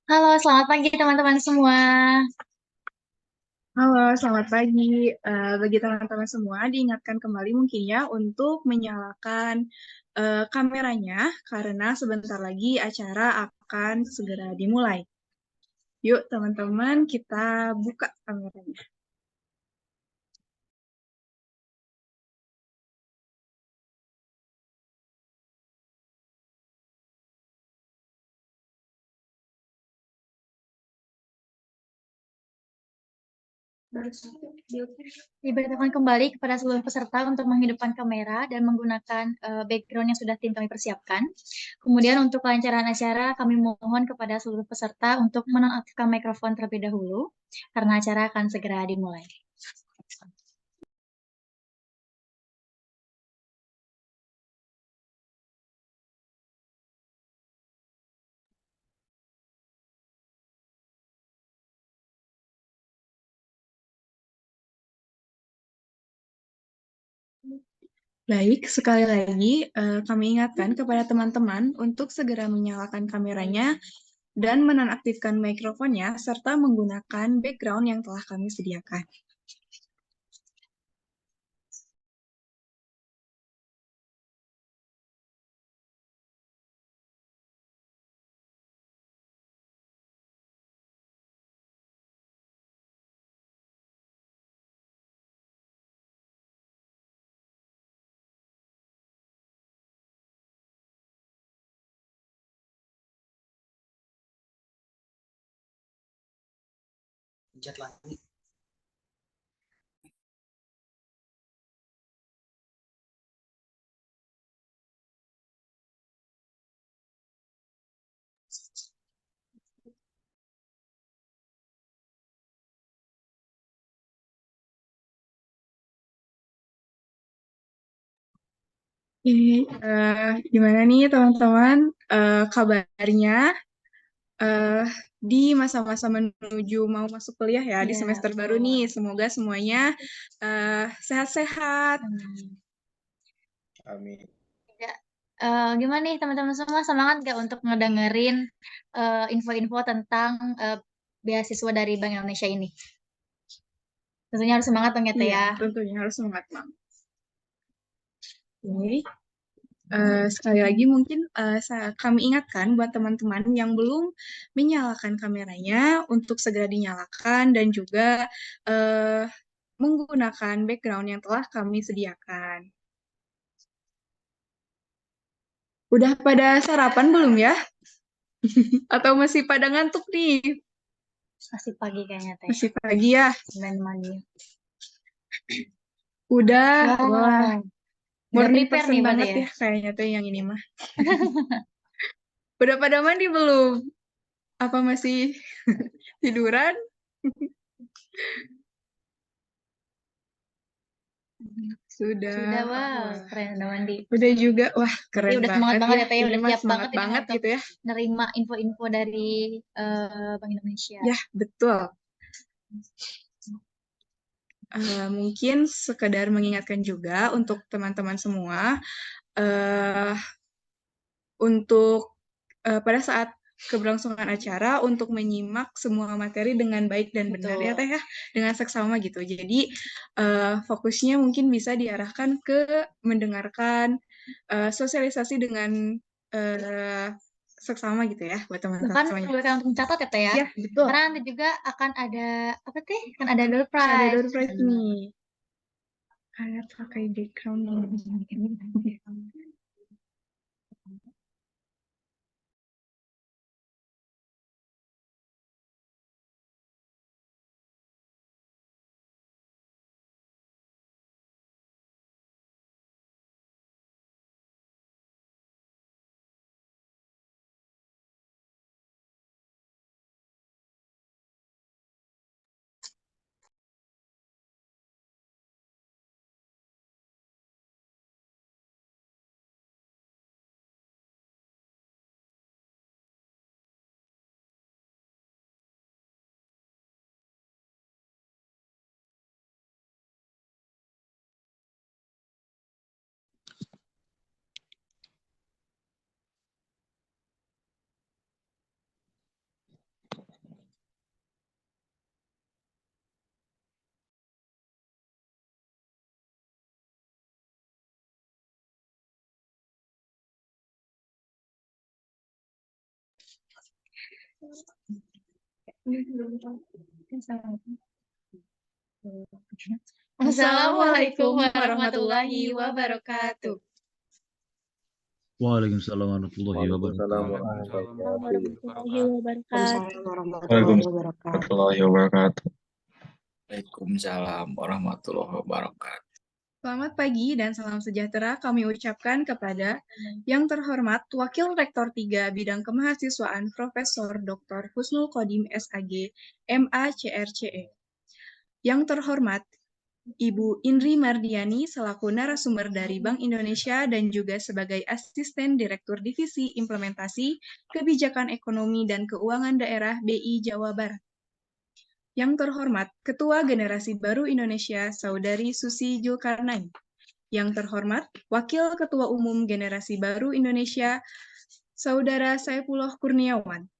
Halo, selamat pagi teman-teman semua. Halo, selamat pagi. Bagi teman-teman semua, diingatkan kembali mungkin ya untuk menyalakan kameranya karena sebentar lagi acara akan segera dimulai. Yuk teman-teman, kita buka kameranya. Diberitahukan kembali kepada seluruh peserta untuk menghidupkan kamera dan menggunakan background yang sudah tim kami persiapkan. Kemudian untuk kelancaran acara, kami mohon kepada seluruh peserta untuk menonaktifkan mikrofon terlebih dahulu, karena acara akan segera dimulai. Baik, sekali lagi kami ingatkan kepada teman-teman untuk segera menyalakan kameranya dan menonaktifkan mikrofonnya serta menggunakan background yang telah kami sediakan. Gimana nih teman-teman kabarnya di masa-masa menuju mau masuk kuliah ya di semester baru nih. Semoga semuanya sehat-sehat. Amin. Ya, gimana nih teman-teman semua, semangat gak untuk ngedengerin info-info tentang beasiswa dari Bank Indonesia ini? Tentunya harus semangat dong ya, Teh ya. Tentunya harus semangat, Bang. Oke. Sekali lagi mungkin kami ingatkan buat teman-teman yang belum menyalakan kameranya untuk segera dinyalakan dan juga menggunakan background yang telah kami sediakan. Udah pada sarapan belum ya? Atau masih pada ngantuk nih? Masih pagi kayaknya, Teh. Masih pagi ya? Dan mandi. Udah, Wow. wah. Udah Morning prepare person nih berarti banget ya? ya kayaknya tuh yang ini mah. Udah pada mandi belum? Apa masih tiduran? Sudah, wow, keren udah mandi. Udah juga, wah Berarti keren udah banget semangat banget ya. ya, Teh, Ini udah mah siap semangat banget banget untuk gitu ya. nerima info-info dari Bank Indonesia. Ya, betul. Mungkin sekedar mengingatkan juga untuk teman-teman semua, untuk pada saat keberlangsungan acara untuk menyimak semua materi dengan baik dan benar ya Teh ya, dengan seksama gitu. Jadi fokusnya mungkin bisa diarahkan ke mendengarkan sosialisasi dengan seksama gitu ya buat teman-teman Bahkan semuanya. perlu untuk mencatat ya, Teh ya? Ya, betul. Karena nanti juga akan ada, apa Teh? Kan ada door prize. Ada door prize nih. Ada pakai background. Assalamualaikum warahmatullahi wabarakatuh. Waalaikumsalam warahmatullahi Waalaikumsalam wabarakatuh. warahmatullahi wabarakatuh. Warahmatullahi wabarakatuh. Waalaikumsalam warahmatullahi wabarakatuh. Selamat pagi dan salam sejahtera kami ucapkan kepada yang terhormat Wakil Rektor 3 Bidang Kemahasiswaan Profesor Dr. Husnul Qodim SAG, MA CRCE. Yang terhormat Ibu Indri Mardiani selaku narasumber dari Bank Indonesia dan juga sebagai Asisten Direktur Divisi Implementasi Kebijakan Ekonomi dan Keuangan Daerah BI Jawa Barat. Yang terhormat Ketua Generasi Baru Indonesia Saudari Susi Julkarnain. Yang terhormat Wakil Ketua Umum Generasi Baru Indonesia Saudara Saifullah Kurniawan.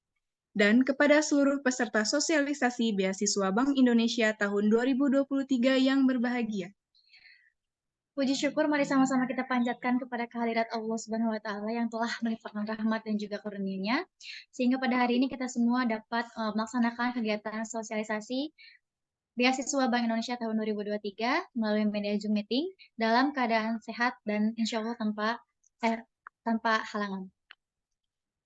Dan kepada seluruh peserta sosialisasi beasiswa Bank Indonesia tahun 2023 yang berbahagia. Puji syukur mari sama-sama kita panjatkan kepada kehadirat Allah Subhanahu wa taala yang telah melimpahkan rahmat dan juga karunia-Nya sehingga pada hari ini kita semua dapat melaksanakan kegiatan sosialisasi beasiswa Bank Indonesia tahun 2023 melalui media Zoom meeting dalam keadaan sehat dan insya Allah tanpa halangan.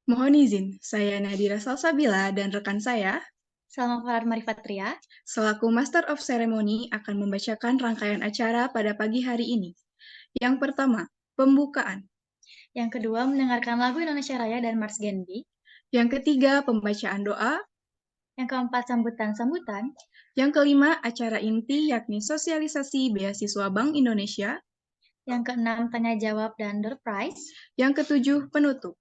Mohon izin, saya Nadira Salsabila dan rekan saya Salma Farah Marifatria selaku Master of Ceremony akan membacakan rangkaian acara pada pagi hari ini. Yang pertama, pembukaan. Yang kedua, mendengarkan lagu Indonesia Raya dan Mars Genbi. Yang ketiga, pembacaan doa. Yang keempat, sambutan-sambutan. Yang kelima, acara inti yakni sosialisasi beasiswa Bank Indonesia. Yang keenam, tanya jawab dan door prize. Yang ketujuh, penutup.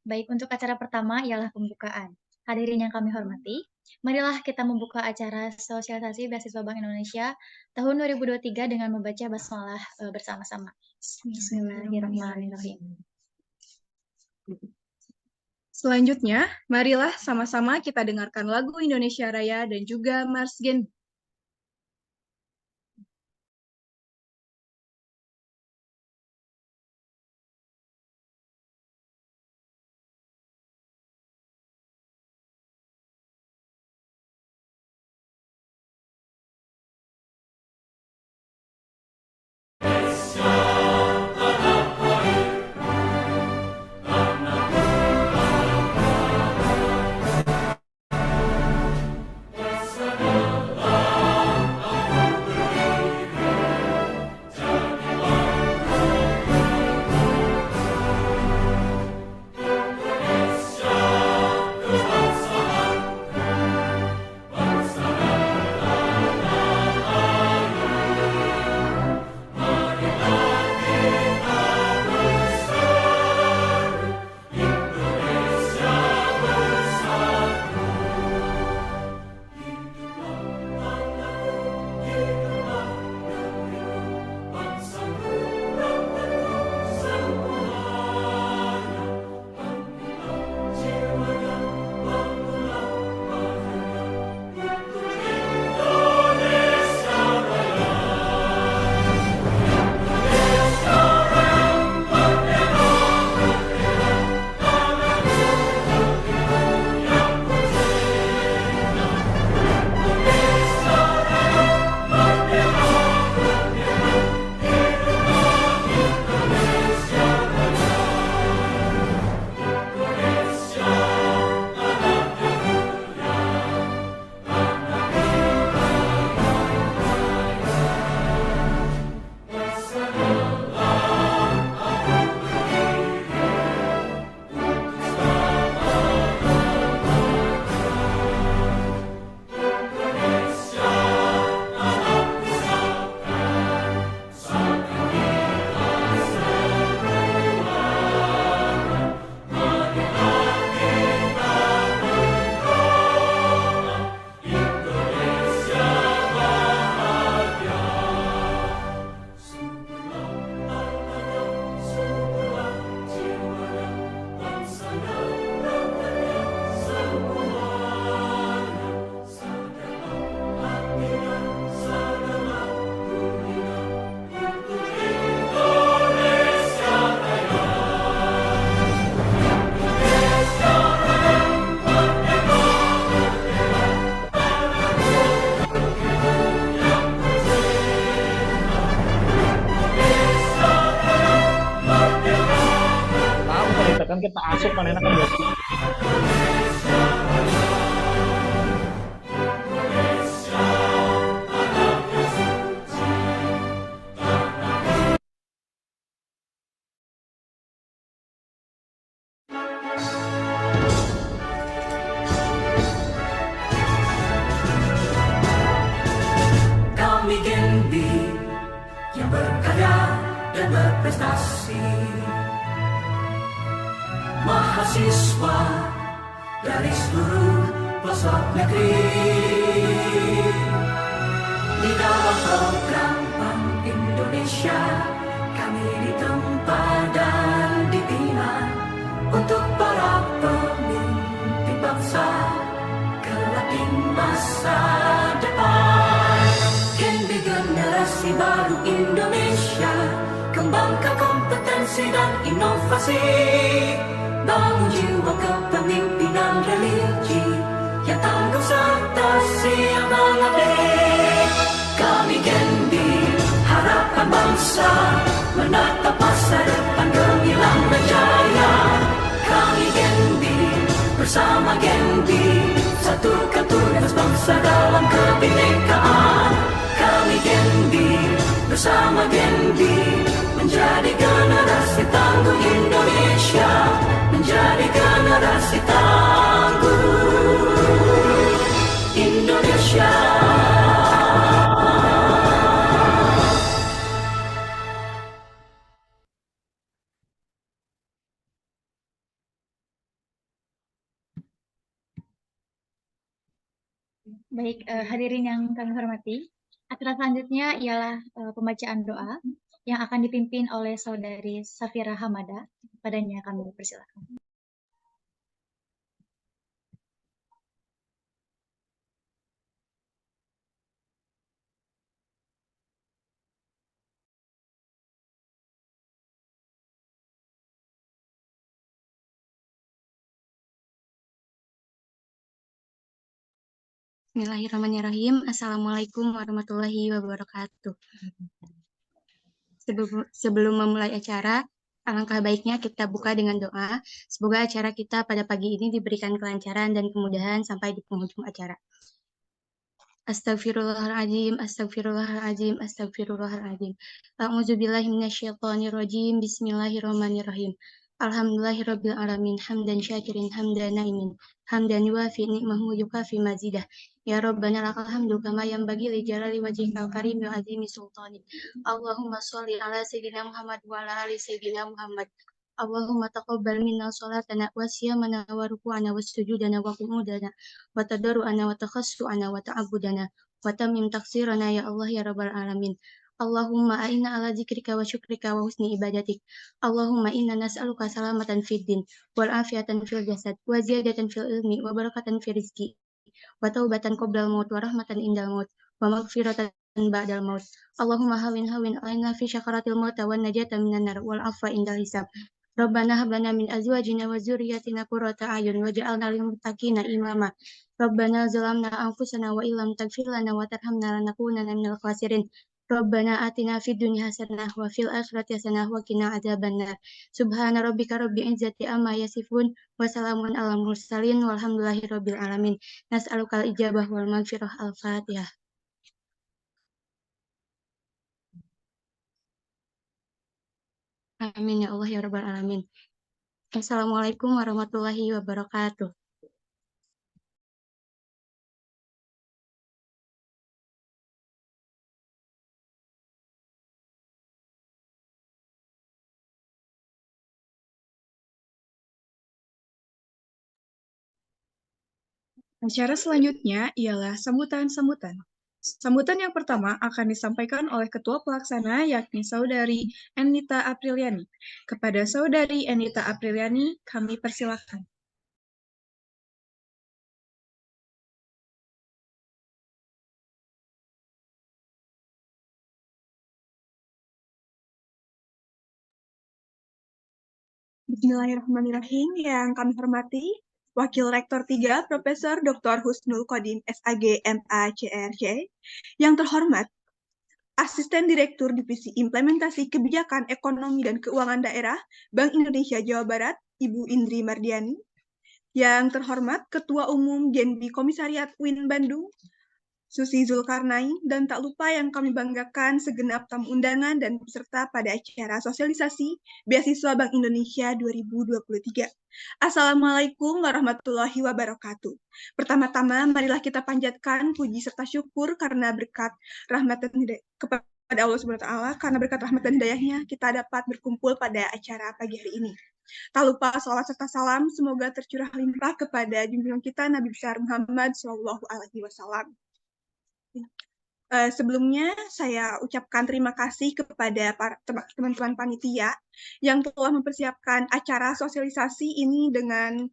Baik, untuk acara pertama ialah pembukaan. Hadirin yang kami hormati, marilah kita membuka acara sosialisasi beasiswa Bank Indonesia tahun 2023 dengan membaca basmalah bersama-sama. Bismillahirrahmanirrahim. Selanjutnya, marilah sama-sama kita dengarkan lagu Indonesia Raya dan juga Mars Genbi. Assalamualaikum kan kita asup kan enak kan berarti. Kami Genbi yang berkarya dan berprestasi, mahasiswa dari seluruh pelosok negeri. Di dalam program Bank Indonesia, kami ditempa dan dibina untuk para pemimpin bangsa kelak di masa depan. Genbi generasi baru Indonesia, kembangkan kompetensi dan inovasi, bangun jiwa kepemimpinan religi yang tangguh serta siap mengabdi. Kami Genbi, harapan bangsa, menatap masa depan gemilang berjaya. Kami Genbi, bersama Genbi, satukan tugas bangsa dalam kebinekaan. Kami Genbi, bersama Genbi, menjadi generasi tangguh Indonesia, menjadi generasi tangguh Indonesia. Baik, hadirin yang kami hormati, acara selanjutnya ialah pembacaan doa yang akan dipimpin oleh Saudari Safira Hamada. Padanya kami persilakan. Bismillahirrahmanirrahim. Assalamualaikum warahmatullahi wabarakatuh. Sebelum memulai acara, alangkah baiknya kita buka dengan doa. Semoga acara kita pada pagi ini diberikan kelancaran dan kemudahan sampai di penghujung acara. Astagfirullahaladzim, astagfirullahaladzim, astagfirullahaladzim. A'udzubillahi minasyaitonirrajim. Bismillahirrahmanirrahim. Alhamdulillahirabbil alamin, hamdan syakirin hamdan naimin, hamdan yuafi ni'mahu yukafi mazidah. Ya Rabbana lakal hamdu kama yanbaghi li jalali wajhikal karim wa azimi sultanik. Allahumma sholli ala sayyidina Muhammad wa ala ali sayyidina Muhammad. Allahumma taqabbal minna sholatana wa siyamana wa ruku'ana wa sujudana wa qu'udana wa tadarru'ana wa takhassu'ana wa ta'abudana wa tamim taksirana ya Allah ya Rabbal alamin. Allahumma a'inna ala zikrika wa syukrika wa husni ibadatik. Allahumma inna nas'aluka salamatan fid din wal afiatan fil jasad wa ziyadatan fil ilmi wa barakatan fil rizki wa taubatan qoblal maut wa rahmatan indal maut wa maghfiratan ba'dal maut. Allahumma hawin alaina fi syakaratil maut wa najatan minan nar wal afwa indal hisab. Rabbana hab lana min azwajina wa dzurriyyatina qurrata a'yun waj'alna lil muttaqina imama. Rabbana zalamna anfusana wa illam taghfir lana wa tarhamna lanakunanna minal khasirin. Rabbana atina fid dunya hasanah wa fil akhirati hasanah wa qina adzabannar. Subhana rabbika rabbil izzati amma yasifun wa salamun alal mursalin walhamdulillahi rabbil alamin. Nas'alukal ijabah wal maghfirah. Al-Fatihah. Amin ya Allah ya rabbal alamin. Assalamualaikum warahmatullahi wabarakatuh. Acara selanjutnya ialah sambutan-sambutan. Sambutan yang pertama akan disampaikan oleh Ketua Pelaksana, yakni Saudari Enita Apriliani. Kepada Saudari Enita Apriliani, kami persilakan. Bismillahirrahmanirrahim. Yang kami hormati, Wakil Rektor 3, Profesor Dr. Husnul Qodim, SAG, MA, CRJ. Yang terhormat, Asisten Direktur Divisi Implementasi Kebijakan Ekonomi dan Keuangan Daerah, Bank Indonesia Jawa Barat. Ibu Indri Mardiani, yang terhormat Ketua Umum Genbi Komisariat UIN Bandung, Susi Zulkarnain, dan tak lupa yang kami banggakan segenap tamu undangan dan peserta pada acara sosialisasi Beasiswa Bank Indonesia 2023. Assalamualaikum warahmatullahi wabarakatuh. Pertama-tama, marilah kita panjatkan puji serta syukur karena berkat rahmat dan hidayah kepada Allah SWT, karena berkat rahmat dan hidayahnya kita dapat berkumpul pada acara pagi hari ini. Tak lupa salawat serta salam semoga tercurah limpah kepada junjungan kita Nabi besar Muhammad SAW. Sebelumnya saya ucapkan terima kasih kepada teman-teman panitia yang telah mempersiapkan acara sosialisasi ini dengan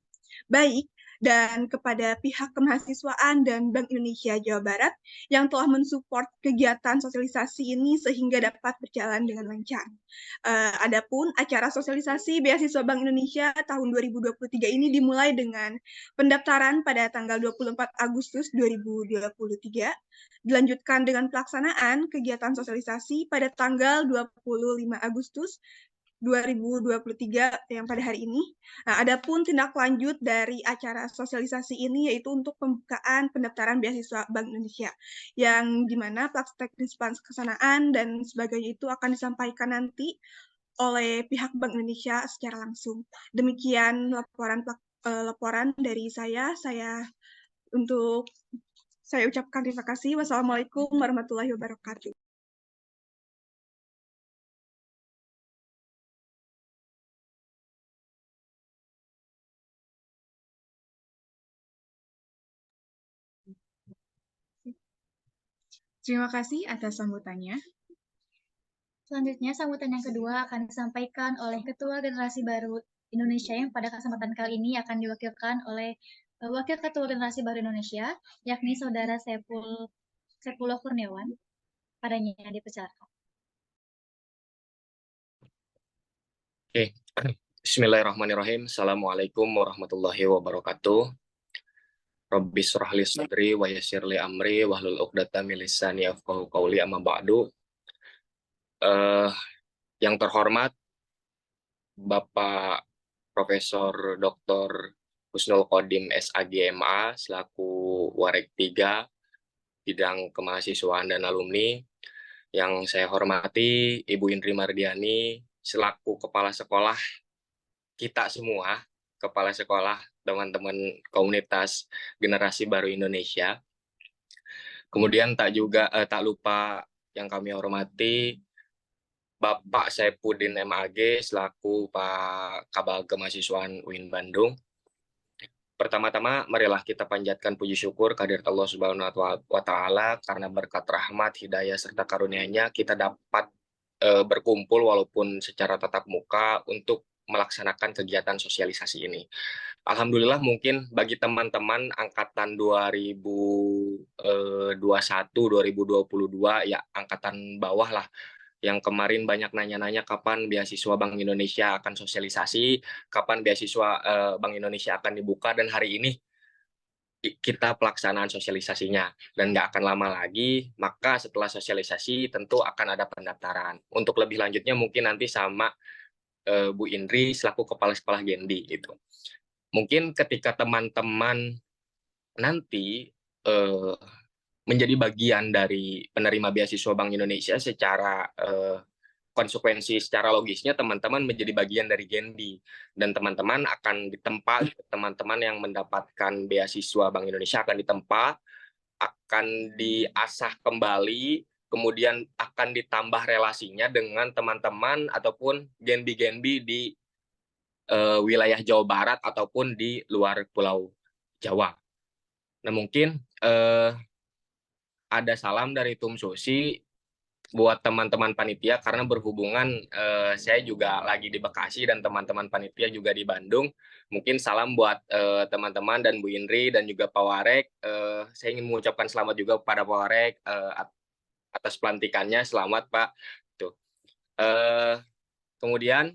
baik, dan kepada pihak kemahasiswaan dan Bank Indonesia Jawa Barat yang telah mensupport kegiatan sosialisasi ini sehingga dapat berjalan dengan lancar. Adapun acara sosialisasi Beasiswa Bank Indonesia tahun 2023 ini dimulai dengan pendaftaran pada tanggal 24 Agustus 2023, dilanjutkan dengan pelaksanaan kegiatan sosialisasi pada tanggal 25 Agustus 2023 yang pada hari ini. Nah, adapun tindak lanjut dari acara sosialisasi ini yaitu untuk pembukaan pendaftaran beasiswa Bank Indonesia, yang dimana teknis pelaksanaan dan sebagainya itu akan disampaikan nanti oleh pihak Bank Indonesia secara langsung. Demikian laporan dari saya. Saya ucapkan terima kasih. Wassalamualaikum warahmatullahi wabarakatuh. Terima kasih atas sambutannya. Selanjutnya, sambutan yang kedua akan disampaikan oleh Ketua Generasi Baru Indonesia yang pada kesempatan kali ini akan diwakilkan oleh Wakil Ketua Generasi Baru Indonesia, yakni Saudara Saifullah Kurniawan. Padanya dipersilakan. Oke, Bismillahirrahmanirrahim. Assalamualaikum warahmatullahi wabarakatuh. Rabbi shrah li sadri wa yassir li amri wahlul 'uqdatam min lisani yafqahu qawli, amma ba'du. Yang terhormat Bapak Profesor Dr. Husnul Qodim SAG MA selaku Warek 3 bidang kemahasiswaan dan alumni. Yang saya hormati Ibu Indri Mardiani selaku kepala sekolah kita semua, kepala sekolah teman-teman komunitas Generasi Baru Indonesia. Kemudian tak lupa yang kami hormati Bapak Saifuddin MAG selaku Pak Kabal Kemahasiswaan UIN Bandung. Pertama-tama marilah kita panjatkan puji syukur kehadirat Allah Subhanahu wa Ta'ala, karena berkat rahmat, hidayah serta karunia-Nya kita dapat berkumpul walaupun secara tatap muka untuk melaksanakan kegiatan sosialisasi ini. Alhamdulillah, mungkin bagi teman-teman angkatan 2021-2022 ya, angkatan bawah lah, yang kemarin banyak nanya-nanya kapan beasiswa Bank Indonesia akan sosialisasi, kapan beasiswa Bank Indonesia akan dibuka, dan hari ini kita pelaksanaan sosialisasinya, dan nggak akan lama lagi, maka setelah sosialisasi tentu akan ada pendaftaran. Untuk lebih lanjutnya mungkin nanti sama Bu Indri selaku Kepala Sekolah Genbi gitu. Mungkin ketika teman-teman nanti menjadi bagian dari penerima beasiswa Bank Indonesia, secara konsekuensi secara logisnya teman-teman menjadi bagian dari Genbi, dan teman-teman akan ditempa, teman-teman yang mendapatkan beasiswa Bank Indonesia akan ditempa, akan diasah kembali, kemudian akan ditambah relasinya dengan teman-teman ataupun Genbi-Genbi di wilayah Jawa Barat ataupun di luar Pulau Jawa. Nah, mungkin ada salam dari Tum Susi buat teman-teman panitia, karena berhubungan saya juga lagi di Bekasi dan teman-teman panitia juga di Bandung. Mungkin salam buat teman-teman dan Bu Indri dan juga Pak Warek. Saya ingin mengucapkan selamat juga kepada Pak Warek atas pelantikannya, selamat Pak. Tuh. Kemudian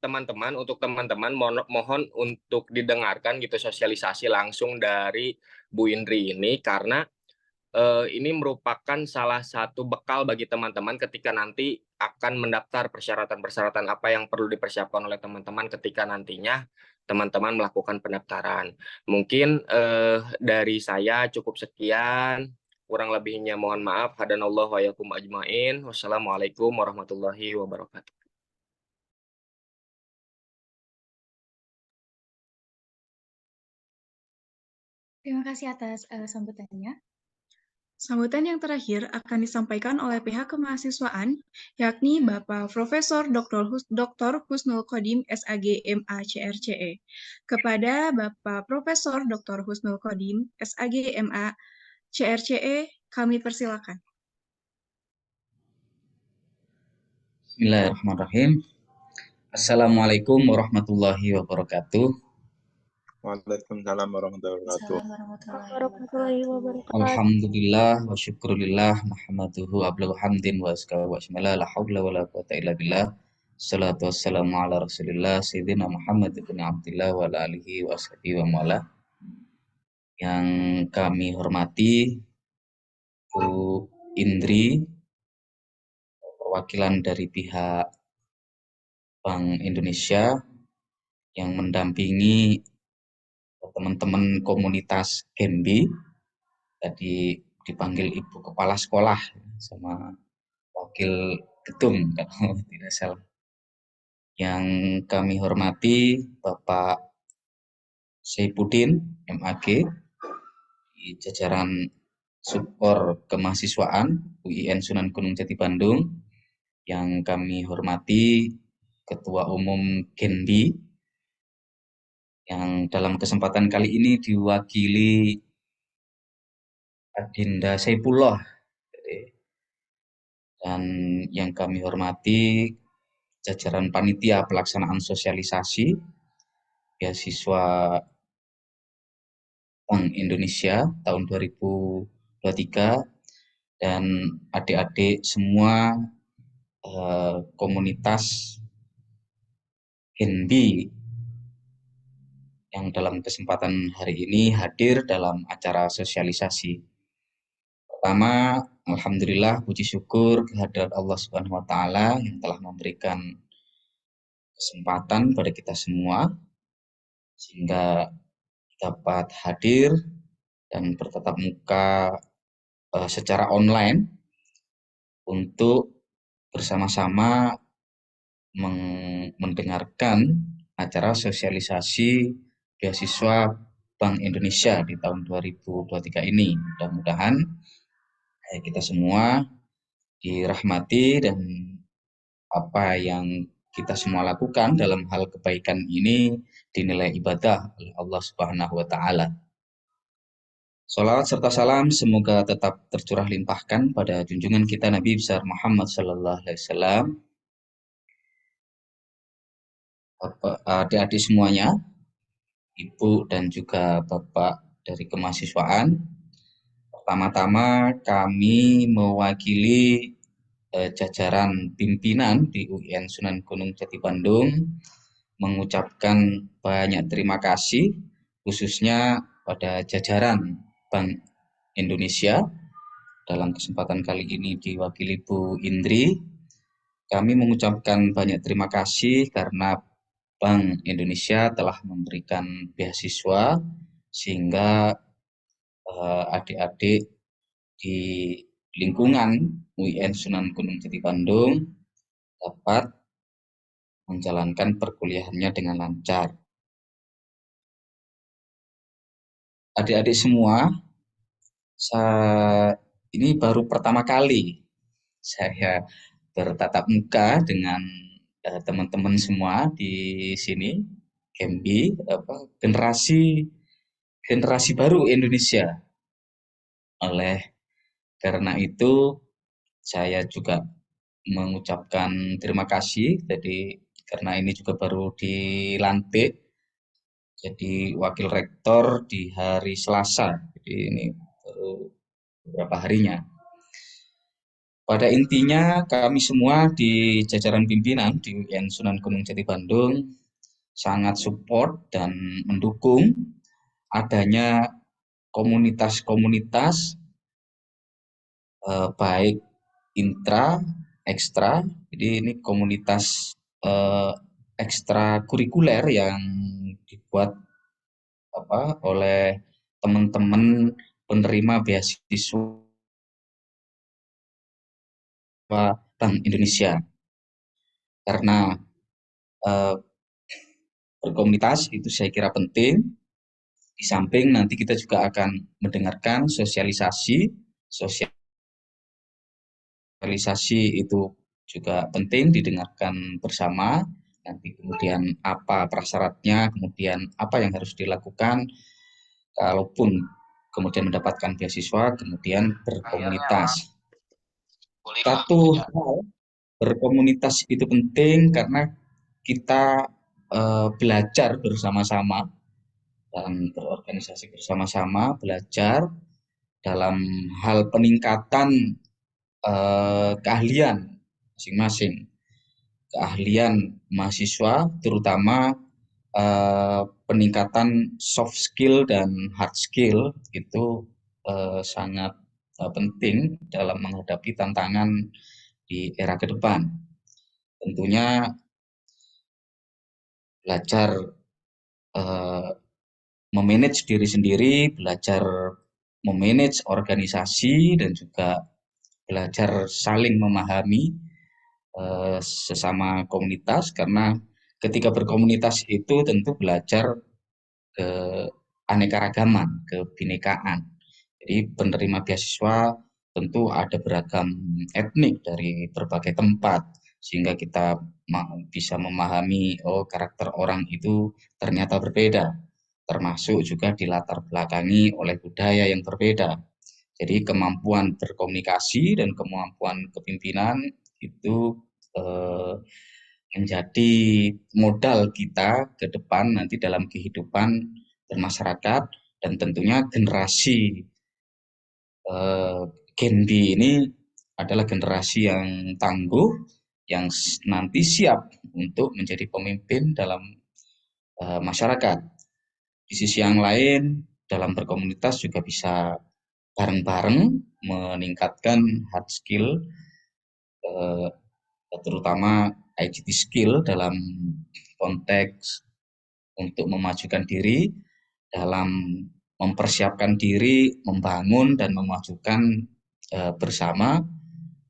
teman-teman, untuk teman-teman mohon untuk didengarkan gitu sosialisasi langsung dari Bu Indri ini, karena ini merupakan salah satu bekal bagi teman-teman ketika nanti akan mendaftar persyaratan-persyaratan apa yang perlu dipersiapkan oleh teman-teman ketika nantinya teman-teman melakukan pendaftaran. Mungkin dari saya cukup sekian. Kurang lebihnya mohon maaf. Hadanallahu wa yakum ajmain. Wassalamualaikum warahmatullahi wabarakatuh. Terima kasih atas sambutannya. Sambutan yang terakhir akan disampaikan oleh pihak kemahasiswaan, yakni Bapak Profesor Dr. Husnul Qodim, SAG MA CRCE. Kepada Bapak Profesor Dr. Husnul Qodim, SAG MA CRCE, kami persilakan. Bismillahirrahmanirrahim. Assalamualaikum warahmatullahi wabarakatuh. Waalaikumsalam warahmatullahi wabarakatuh. warahmatullahi wabarakatuh. Alhamdulillah wa syukurillah nahmaduhu ablahu hamdin wa askahu wa asmala la hawla wa la quwata illa billah. Salatu wassalamu ala rasulillah sayyidina Muhammad ibn Abdillah wa ala alihi wa ashabihi wa mawala. Yang kami hormati Bu Indri, perwakilan dari pihak Bank Indonesia yang mendampingi teman-teman komunitas Gembi, tadi dipanggil Ibu Kepala Sekolah sama Wakil Ketum kalau tidak salah. Yang kami hormati Bapak Saifuddin MAG di jajaran Subkor Kemahasiswaan UIN Sunan Gunung Jati Bandung. Yang kami hormati Ketua Umum Genbi yang dalam kesempatan kali ini diwakili Adinda Saifullah, dan yang kami hormati jajaran panitia pelaksanaan sosialisasi beasiswa Bank Indonesia tahun 2023 dan adik-adik semua komunitas Genbi yang dalam kesempatan hari ini hadir dalam acara sosialisasi. Pertama, alhamdulillah puji syukur kehadirat Allah Subhanahu wa taala yang telah memberikan kesempatan pada kita semua sehingga dapat hadir dan bertatap muka secara online untuk bersama-sama mendengarkan acara sosialisasi beasiswa Bank Indonesia di tahun 2023 ini. Mudah-mudahan kita semua dirahmati dan apa yang kita semua lakukan dalam hal kebaikan ini dinilai ibadah oleh Allah Subhanahu wa taala. Salawat serta salam semoga tetap tercurah limpahkan pada junjungan kita Nabi besar Muhammad sallallahu alaihi wasallam. Adik-adik semuanya, Ibu dan juga Bapak dari kemahasiswaan. Pertama-tama kami mewakili jajaran pimpinan di UIN Sunan Gunung Jati Bandung mengucapkan banyak terima kasih khususnya pada jajaran Bank Indonesia. Dalam kesempatan kali ini diwakili Bu Indri. Kami mengucapkan banyak terima kasih karena Bank Indonesia telah memberikan beasiswa sehingga adik-adik di lingkungan UIN Sunan Gunung Jati Bandung dapat menjalankan perkuliahannya dengan lancar. Adik-adik semua, ini baru pertama kali saya bertatap muka dengan teman-teman semua di sini, Gembi, generasi baru Indonesia. Oleh karena itu, saya juga mengucapkan terima kasih. Jadi karena ini juga baru dilantik jadi wakil rektor di hari Selasa. Jadi ini baru beberapa harinya. Pada intinya kami semua di jajaran pimpinan di UIN Sunan Gunung Jati Bandung sangat support dan mendukung adanya komunitas-komunitas baik intra, ekstra. Jadi ini komunitas ekstrakurikuler yang dibuat oleh teman-teman penerima beasiswa Bank Indonesia. Karena berkomunitas itu saya kira penting. Di samping nanti kita juga akan mendengarkan sosialisasi itu juga penting didengarkan bersama. Nanti kemudian apa prasyaratnya, kemudian apa yang harus dilakukan kalaupun kemudian mendapatkan beasiswa, kemudian berkomunitas. Satu hal, berkomunitas itu penting karena kita belajar bersama-sama dan berorganisasi bersama-sama, belajar dalam hal peningkatan keahlian masing-masing, keahlian mahasiswa, terutama peningkatan soft skill dan hard skill itu sangat penting dalam menghadapi tantangan di era ke depan. Tentunya belajar memanage diri sendiri, belajar memanage organisasi, dan juga belajar saling memahami sesama komunitas, karena ketika berkomunitas itu tentu belajar keanekaragaman, kebinekaan. Jadi penerima beasiswa tentu ada beragam etnik dari berbagai tempat, sehingga kita bisa memahami karakter orang itu ternyata berbeda, termasuk juga dilatar belakangi oleh budaya yang berbeda. Jadi kemampuan berkomunikasi dan kemampuan kepemimpinan itu menjadi modal kita ke depan nanti dalam kehidupan bermasyarakat, dan tentunya generasi Gen B ini adalah generasi yang tangguh, yang nanti siap untuk menjadi pemimpin dalam masyarakat. Di sisi yang lain, dalam berkomunitas juga bisa bareng-bareng meningkatkan hard skill, terutama ICT skill dalam konteks untuk memajukan diri, dalam mempersiapkan diri, membangun dan memajukan bersama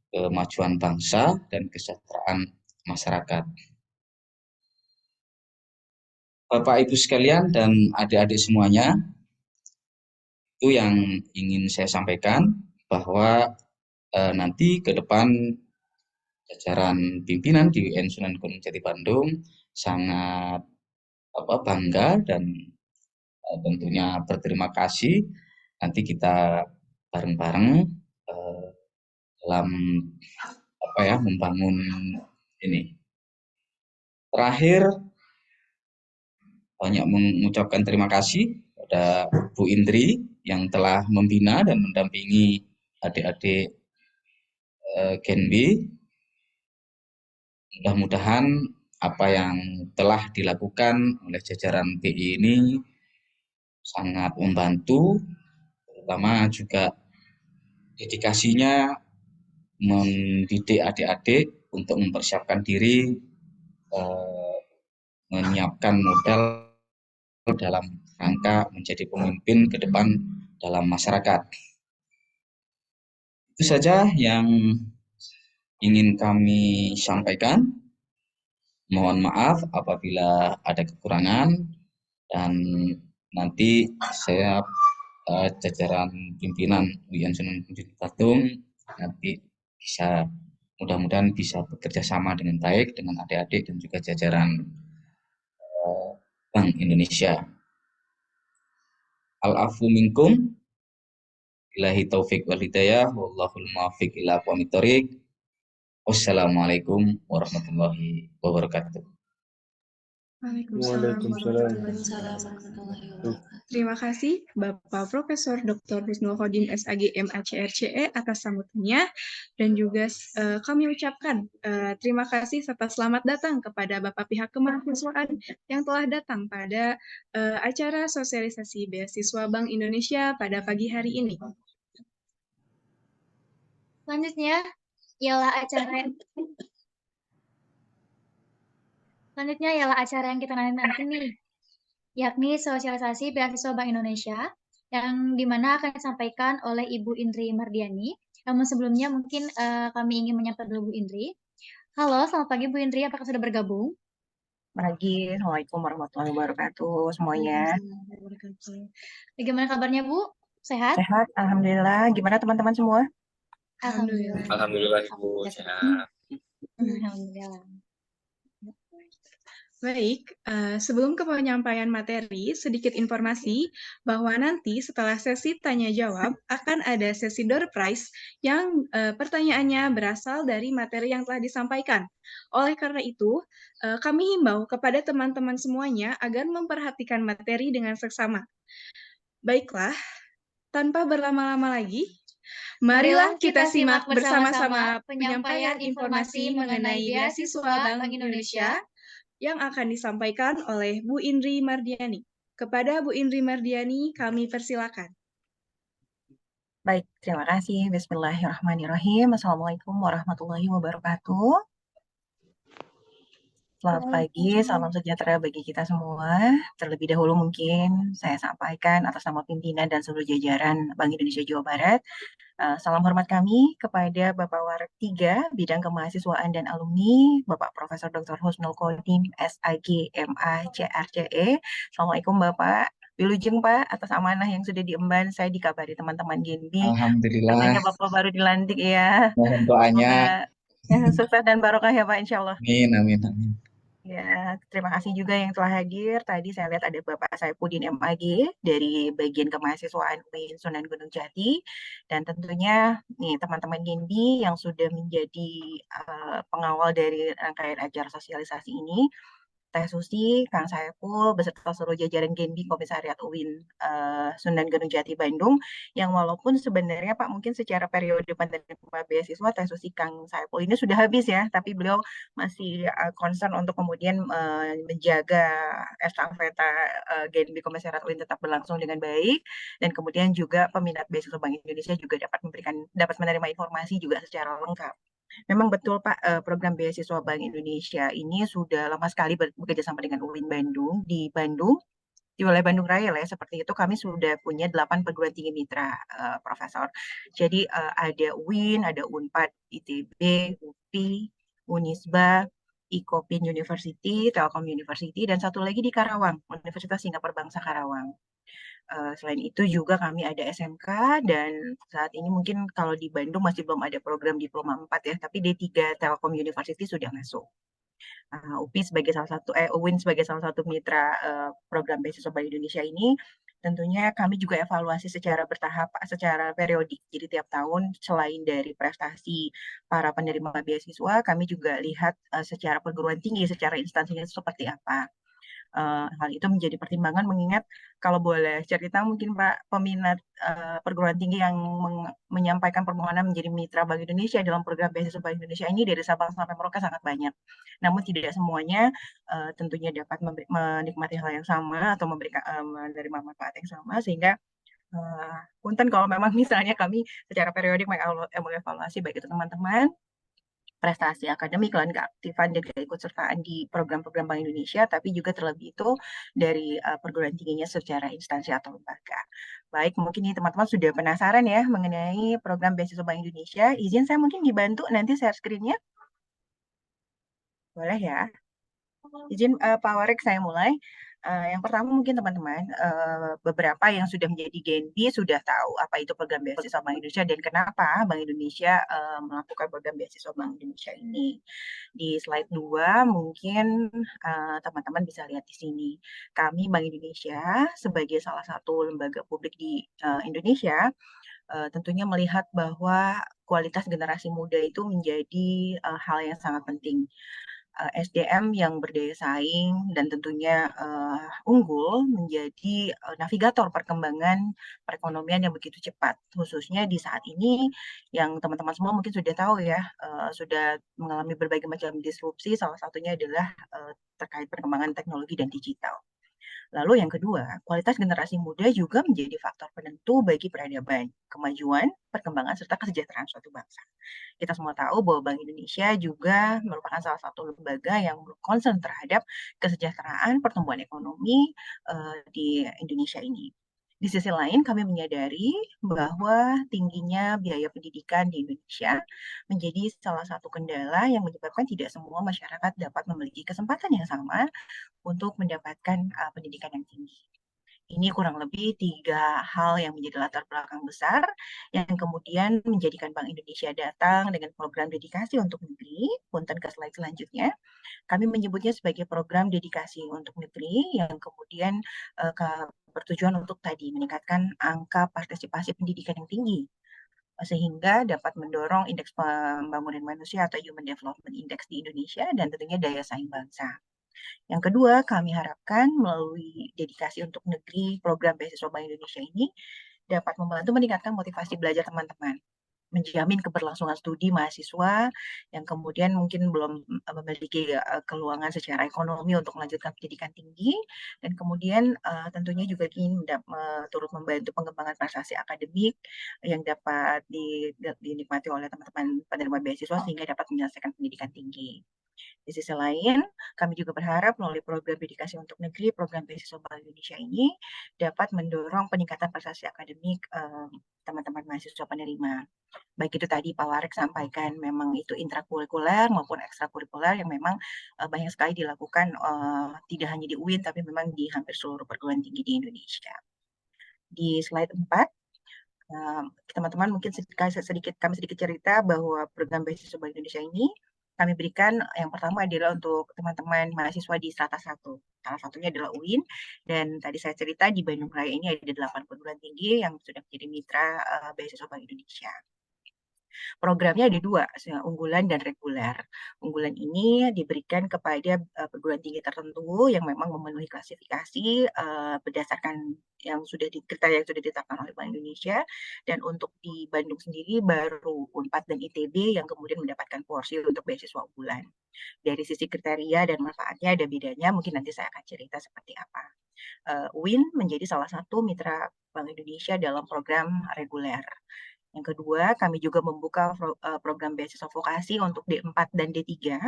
kemajuan bangsa dan kesejahteraan masyarakat. Bapak Ibu sekalian dan adik-adik semuanya, itu yang ingin saya sampaikan, bahwa nanti ke depan jajaran pimpinan di UN Sunan Gunung Jati Bandung sangat bangga dan tentunya berterima kasih. Nanti kita bareng-bareng dalam membangun ini. Terakhir, banyak mengucapkan terima kasih pada Bu Indri yang telah membina dan mendampingi adik-adik Gen B. Mudah-mudahan apa yang telah dilakukan oleh jajaran BI ini sangat membantu, terutama juga dedikasinya mendidik adik-adik untuk mempersiapkan diri, menyiapkan modal dalam rangka menjadi pemimpin ke depan dalam masyarakat. Itu saja yang ingin kami sampaikan. Mohon maaf apabila ada kekurangan, dan nanti saya jajaran pimpinan UN Sunan Gunung Jati Bandung nanti bisa, mudah-mudahan bisa bekerja sama dengan baik dengan adik-adik dan juga jajaran Bank Indonesia. Al-afu minkum, billahi taufik wal hidayah, wallahul muwaffiq ila aqwamit thoriq. Wassalamualaikum warahmatullahi wabarakatuh. Waalaikumsalam warahmatullahi wabarakatuh. Terima kasih Bapak Profesor Dr. Husnul Khodim SAG MACRCE atas sambutannya, dan juga kami ucapkan terima kasih serta selamat datang kepada Bapak pihak kemahasiswaan yang telah datang pada acara sosialisasi beasiswa Bank Indonesia pada pagi hari ini. Selanjutnya ialah acara yang kita nanti nih, yakni sosialisasi beasiswa Bank Indonesia, yang dimana akan disampaikan oleh Ibu Indri Mardiani. Namun sebelumnya mungkin kami ingin menyapa dulu Bu Indri. Halo, selamat pagi Bu Indri, apakah sudah bergabung? Pagi, Assalamualaikum warahmatullahi wabarakatuh semuanya. Bagaimana kabarnya Bu? Sehat? Sehat, Alhamdulillah. Gimana teman-teman semua? Alhamdulillah. Alhamdulillah Ibu sehat. Alhamdulillah. Baik, sebelum ke penyampaian materi, sedikit informasi bahwa nanti setelah sesi tanya-jawab akan ada sesi door prize yang pertanyaannya berasal dari materi yang telah disampaikan. Oleh karena itu, kami himbau kepada teman-teman semuanya agar memperhatikan materi dengan seksama. Baiklah, tanpa berlama-lama lagi, marilah kita simak bersama-sama penyampaian informasi mengenai beasiswa Bank Indonesia yang akan disampaikan oleh Bu Indri Mardiani. Kepada Bu Indri Mardiani, kami persilakan. Baik, terima kasih. Bismillahirrahmanirrahim. Assalamualaikum warahmatullahi wabarakatuh. Selamat pagi, salam sejahtera bagi kita semua. Terlebih dahulu mungkin saya sampaikan atas nama pimpinan dan seluruh jajaran Bank Indonesia Jawa Barat, salam hormat kami kepada Bapak Warak 3 Bidang Kemahasiswaan dan Alumni, Bapak Profesor Dr. Husnul Khodim, SAG, MA, CRCE. Assalamualaikum Bapak. Wilujeng Pak, atas amanah yang sudah diemban, saya dikabari teman-teman Genbi. Alhamdulillah. Katanya Bapak baru dilantik ya. Mohon doanya. Semoga sukses dan barokah ya Pak, insya Allah. Amin, amin, amin. Ya, terima kasih juga yang telah hadir. Tadi saya lihat ada Bapak Saifuddin MAG dari bagian kemahasiswaan UIN Sunan Gunung Jati. Dan tentunya nih teman-teman Genbi yang sudah menjadi pengawal dari rangkaian acara sosialisasi ini. Teh Susi, Kang Saiful, beserta seluruh jajaran Genbi Komisariat UIN Sunan Gunung Jati Bandung, yang walaupun sebenarnya Pak mungkin secara periode penerima beasiswa Teh Susi, Kang Saiful ini sudah habis ya, tapi beliau masih concern untuk kemudian menjaga estafeta Genbi Komisariat UIN tetap berlangsung dengan baik, dan kemudian juga peminat beasiswa Bank Indonesia juga dapat menerima informasi juga secara lengkap. Memang betul Pak, program beasiswa Bank Indonesia ini sudah lama sekali bekerja sama dengan UIN Bandung di Bandung, di wilayah Bandung Raya lah ya, seperti itu kami sudah punya 8 perguruan tinggi mitra, Profesor. Jadi ada UIN, ada UNPAD, ITB, UPI, Unisba, Icopin University, Telkom University, dan satu lagi di Karawang, Universitas Singapura Bangsa Karawang. Selain itu juga kami ada SMK, dan saat ini mungkin kalau di Bandung masih belum ada program diploma 4 ya, tapi D3 Telkom University sudah masuk. UPI sebagai UIN sebagai salah satu mitra program beasiswa Bank Indonesia ini, tentunya kami juga evaluasi secara bertahap, secara periodik. Jadi tiap tahun selain dari prestasi para penerima beasiswa, kami juga lihat secara perguruan tinggi, secara instansinya seperti apa. Hal itu menjadi pertimbangan mengingat kalau boleh cerita mungkin Pak, peminat perguruan tinggi yang menyampaikan permohonan menjadi mitra Bank Indonesia dalam program beasiswa Bank Indonesia ini dari Sabang sampai Merauke sangat banyak. Namun tidak semuanya tentunya dapat menikmati hal yang sama atau menerima manfaat yang sama, sehingga punten kalau memang misalnya kami secara periodik mengevaluasi baik itu teman-teman prestasi akademik, lain keaktifan dan keikutsertaan di program-program Bank Indonesia, tapi juga terlebih itu dari perguruan tingginya secara instansi atau lembaga. Baik, mungkin ini teman-teman sudah penasaran ya mengenai program beasiswa Bank Indonesia. Izin saya mungkin dibantu nanti share screen-nya. Boleh ya? Izin Pak Warek saya mulai. Yang pertama mungkin teman-teman, beberapa yang sudah menjadi Genbi sudah tahu apa itu program beasiswa Bank Indonesia dan kenapa Bank Indonesia melakukan program beasiswa Bank Indonesia ini. Di slide 2 mungkin teman-teman bisa lihat di sini. Kami Bank Indonesia sebagai salah satu lembaga publik di Indonesia tentunya melihat bahwa kualitas generasi muda itu menjadi hal yang sangat penting. SDM yang berdaya saing dan tentunya unggul menjadi navigator perkembangan perekonomian yang begitu cepat, khususnya di saat ini yang teman-teman semua mungkin sudah tahu ya, sudah mengalami berbagai macam disrupsi, salah satunya adalah terkait perkembangan teknologi dan digital. Lalu yang kedua, kualitas generasi muda juga menjadi faktor penentu bagi peradaban, kemajuan, perkembangan, serta kesejahteraan suatu bangsa. Kita semua tahu bahwa Bank Indonesia juga merupakan salah satu lembaga yang concern terhadap kesejahteraan pertumbuhan ekonomi di Indonesia ini. Di sisi lain, kami menyadari bahwa tingginya biaya pendidikan di Indonesia menjadi salah satu kendala yang menyebabkan tidak semua masyarakat dapat memiliki kesempatan yang sama untuk mendapatkan pendidikan yang tinggi. Ini kurang lebih 3 hal yang menjadi latar belakang besar yang kemudian menjadikan Bank Indonesia datang dengan program dedikasi untuk negeri. Punten ke slide selanjutnya. Kami menyebutnya sebagai program dedikasi untuk negeri yang kemudian bertujuan untuk tadi meningkatkan angka partisipasi pendidikan yang tinggi sehingga dapat mendorong indeks pembangunan manusia atau Human Development Index di Indonesia dan tentunya daya saing bangsa. Yang kedua, kami harapkan melalui dedikasi untuk negeri program beasiswa Bank Indonesia ini dapat membantu meningkatkan motivasi belajar teman-teman, menjamin keberlangsungan studi mahasiswa yang kemudian mungkin belum memiliki keluangan secara ekonomi untuk melanjutkan pendidikan tinggi, dan kemudian tentunya juga ingin turut membantu pengembangan prestasi akademik yang dapat dinikmati oleh teman-teman penerima beasiswa sehingga dapat menyelesaikan pendidikan tinggi. Di sisi lain, kami juga berharap melalui program dedikasi untuk negeri, program beasiswa Bank Indonesia ini dapat mendorong peningkatan prestasi akademik teman-teman mahasiswa penerima. Baik itu tadi Pak Warek sampaikan, memang itu intrakurikuler maupun ekstrakurikuler yang memang banyak sekali dilakukan tidak hanya di UIN, tapi memang di hampir seluruh perguruan tinggi di Indonesia. Di slide 4, teman-teman mungkin kami sedikit cerita bahwa program beasiswa Bank Indonesia ini kami berikan yang pertama adalah untuk teman-teman mahasiswa di strata 1. Salah satunya adalah UIN, dan tadi saya cerita di Bandung Raya ini ada 8 perguruan tinggi yang sudah menjadi mitra beasiswa Bank Indonesia. Programnya ada 2, unggulan dan reguler. Unggulan ini diberikan kepada perguruan tinggi tertentu yang memang memenuhi klasifikasi berdasarkan kriteria yang sudah ditetapkan oleh Bank Indonesia, dan untuk di Bandung sendiri baru Unpad dan ITB yang kemudian mendapatkan porsi untuk beasiswa unggulan. Dari sisi kriteria dan manfaatnya ada bedanya, mungkin nanti saya akan cerita seperti apa. UIN menjadi salah satu mitra Bank Indonesia dalam program reguler. Yang kedua, kami juga membuka program beasiswa vokasi untuk D4 dan D3.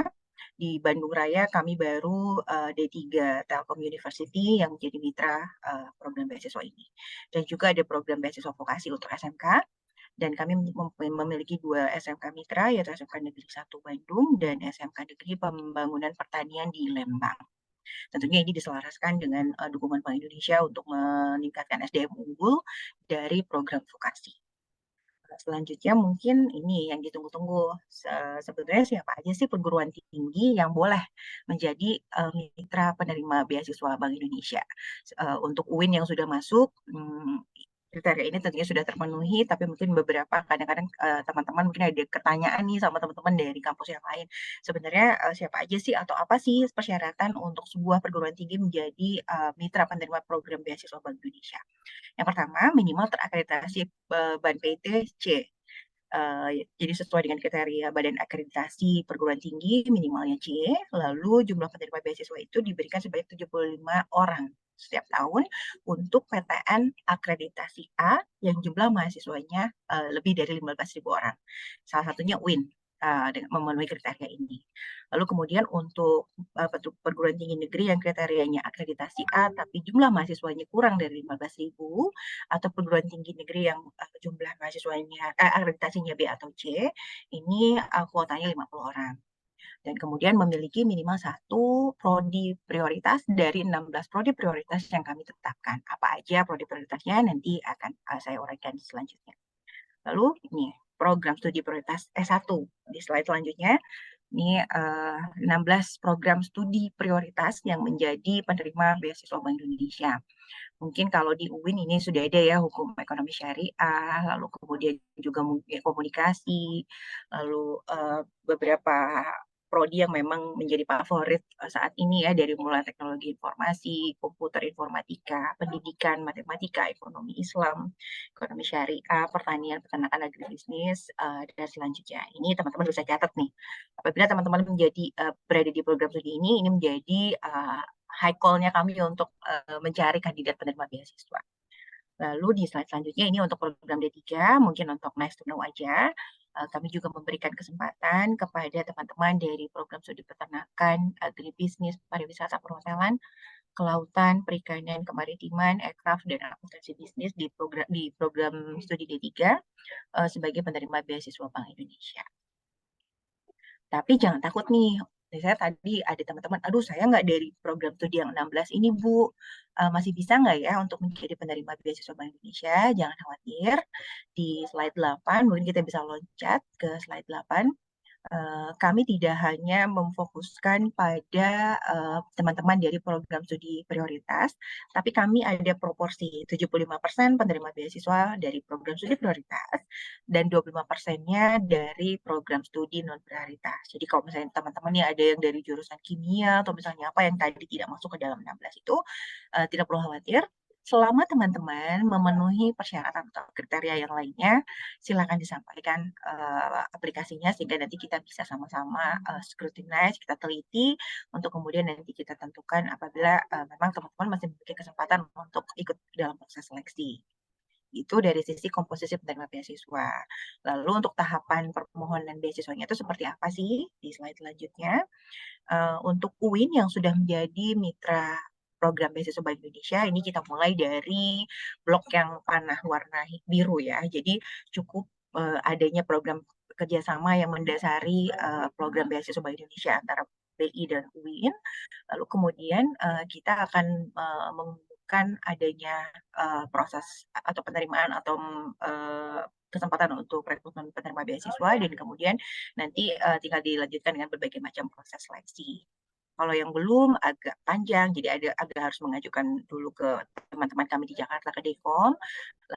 Di Bandung Raya kami baru D3 Telkom University yang menjadi mitra program beasiswa ini. Dan juga ada program beasiswa vokasi untuk SMK. Dan kami memiliki 2 SMK mitra, yaitu SMK Negeri 1 Bandung dan SMK Negeri Pembangunan Pertanian di Lembang. Tentunya ini diselaraskan dengan dukungan Bank Indonesia untuk meningkatkan SDM unggul dari program vokasi. Selanjutnya mungkin ini yang ditunggu-tunggu, sebenarnya siapa aja sih perguruan tinggi yang boleh menjadi mitra penerima beasiswa Bank Indonesia. Untuk UIN yang sudah masuk, kriteria ini tentunya sudah terpenuhi, tapi mungkin beberapa kadang-kadang teman-teman mungkin ada pertanyaan nih sama teman-teman dari kampus yang lain. Sebenarnya siapa aja sih atau apa sih persyaratan untuk sebuah perguruan tinggi menjadi mitra penerima program beasiswa Bank Indonesia? Yang pertama, minimal terakreditasi BAN-PT C. Jadi sesuai dengan kriteria Badan Akreditasi Perguruan Tinggi, minimalnya C. Lalu jumlah penerima beasiswa itu diberikan sebanyak 75 orang setiap tahun untuk PTN akreditasi A yang jumlah mahasiswanya lebih dari 15.000 orang. Salah satunya UIN. Memenuhi kriteria ini. Lalu kemudian untuk perguruan tinggi negeri yang kriterianya akreditasi A tapi jumlah mahasiswanya kurang dari 15.000, atau perguruan tinggi negeri yang jumlah mahasiswanya akreditasinya B atau C, ini kuotanya 50 orang. Dan kemudian memiliki minimal 1 prodi prioritas dari 16 prodi prioritas yang kami tetapkan. Apa aja prodi prioritasnya nanti akan saya uraikan selanjutnya. Lalu ini program studi prioritas S1 di slide selanjutnya. Ini 16 program studi prioritas yang menjadi penerima beasiswa Bank Indonesia. Mungkin kalau di UIN ini sudah ada ya hukum ekonomi syariah, lalu kemudian juga komunikasi, lalu beberapa prodi yang memang menjadi favorit saat ini ya, dari mulai teknologi informasi, komputer informatika, pendidikan, matematika, ekonomi Islam, ekonomi syariah, pertanian, peternakan, agribisnis, dan selanjutnya. Ini teman-teman bisa catat nih. Apabila teman-teman berada di program studi ini menjadi high call-nya kami untuk mencari kandidat penerima beasiswa. Lalu di slide selanjutnya ini untuk program D3, mungkin untuk nice to know aja. Kami juga memberikan kesempatan kepada teman-teman dari program studi peternakan, agribisnis, pariwisata, perhotelan, kelautan, perikanan, kemaritiman, aircraft, dan akuntansi bisnis di program studi D3 sebagai penerima beasiswa Bank Indonesia. Tapi jangan takut nih, saya tadi ada teman-teman, aduh saya nggak dari program studi yang 16 ini Bu, masih bisa nggak ya untuk menjadi penerima beasiswa Bank Indonesia? Jangan khawatir, di slide 8, mungkin kita bisa loncat ke slide 8. Kami tidak hanya memfokuskan pada teman-teman dari program studi prioritas, tapi kami ada proporsi 75% penerima beasiswa dari program studi prioritas dan 25%-nya dari program studi non prioritas. Jadi kalau misalnya teman-teman yang ada yang dari jurusan kimia atau misalnya apa yang tadi tidak masuk ke dalam 16 itu, tidak perlu khawatir. Selama teman-teman memenuhi persyaratan atau kriteria yang lainnya, silakan disampaikan aplikasinya sehingga nanti kita bisa sama-sama scrutinize, kita teliti untuk kemudian nanti kita tentukan apabila memang teman-teman masih memiliki kesempatan untuk ikut dalam proses seleksi. Itu dari sisi komposisi penerima beasiswa. Lalu untuk tahapan permohonan beasiswanya itu seperti apa sih? Di slide selanjutnya. Untuk UIN yang sudah menjadi mitra program beasiswa Bank Indonesia, ini kita mulai dari blok yang panah warna biru ya. Jadi cukup adanya program kerjasama yang mendasari program beasiswa Bank Indonesia antara BI dan UIN. Lalu kemudian kita akan mengumumkan adanya proses atau penerimaan atau kesempatan untuk rekrutmen penerima beasiswa dan kemudian nanti tinggal dilanjutkan dengan berbagai macam proses seleksi. Kalau yang belum agak panjang, jadi agak harus mengajukan dulu ke teman-teman kami di Jakarta ke Dekom,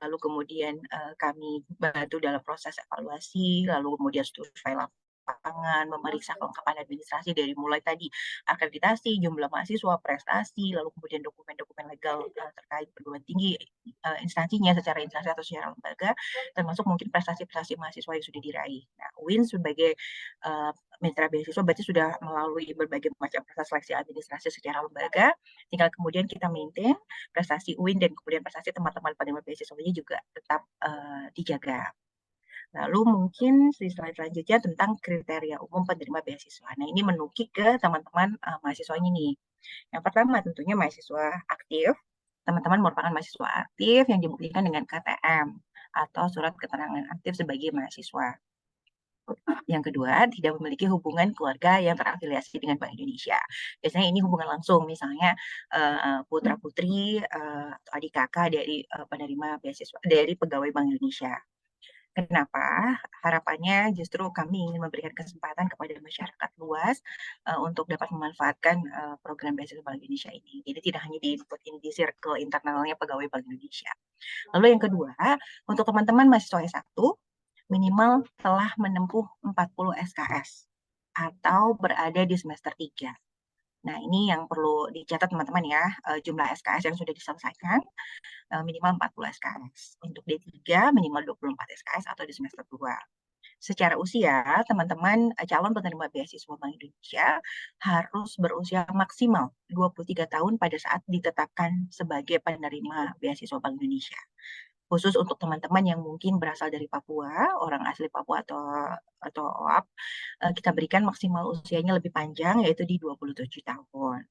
lalu kemudian kami bantu dalam proses evaluasi, lalu kemudian survei lapangan, memeriksa kelengkapan administrasi dari mulai tadi akreditasi, jumlah mahasiswa, prestasi, lalu kemudian dokumen-dokumen legal terkait perguruan tinggi, instansinya secara instansi atau secara lembaga, termasuk mungkin prestasi-prestasi mahasiswa yang sudah diraih. Nah, UIN sebagai mitra beasiswa berarti sudah melalui berbagai macam proses seleksi administrasi secara lembaga, tinggal kemudian kita maintain prestasi UIN dan kemudian prestasi teman-teman penerima beasiswanya juga tetap dijaga. Lalu mungkin di slide selanjutnya tentang kriteria umum penerima beasiswa. Nah, ini menukik ke teman-teman mahasiswanya nih. Yang pertama tentunya mahasiswa aktif. Teman-teman merupakan mahasiswa aktif yang dibuktikan dengan KTM atau surat keterangan aktif sebagai mahasiswa. Yang kedua, tidak memiliki hubungan keluarga yang terafiliasi dengan Bank Indonesia. Biasanya ini hubungan langsung, misalnya putra-putri atau adik kakak dari penerima beasiswa, dari pegawai Bank Indonesia. Kenapa? Harapannya justru kami ingin memberikan kesempatan kepada masyarakat luas untuk dapat memanfaatkan program beasiswa Bank Indonesia ini. Jadi tidak hanya di circle internalnya pegawai Bank Indonesia. Lalu yang kedua, untuk teman-teman mahasiswa S1, minimal telah menempuh 40 SKS atau berada di semester 3. Nah, ini yang perlu dicatat teman-teman ya, jumlah SKS yang sudah diselesaikan minimal 40 SKS. Untuk D3 minimal 24 SKS atau di semester 2. Secara usia, teman-teman calon penerima beasiswa Bank Indonesia harus berusia maksimal 23 tahun pada saat ditetapkan sebagai penerima beasiswa Bank Indonesia. Khusus untuk teman-teman yang mungkin berasal dari Papua, orang asli Papua atau OAP, kita berikan maksimal usianya lebih panjang, yaitu di 27 tahun.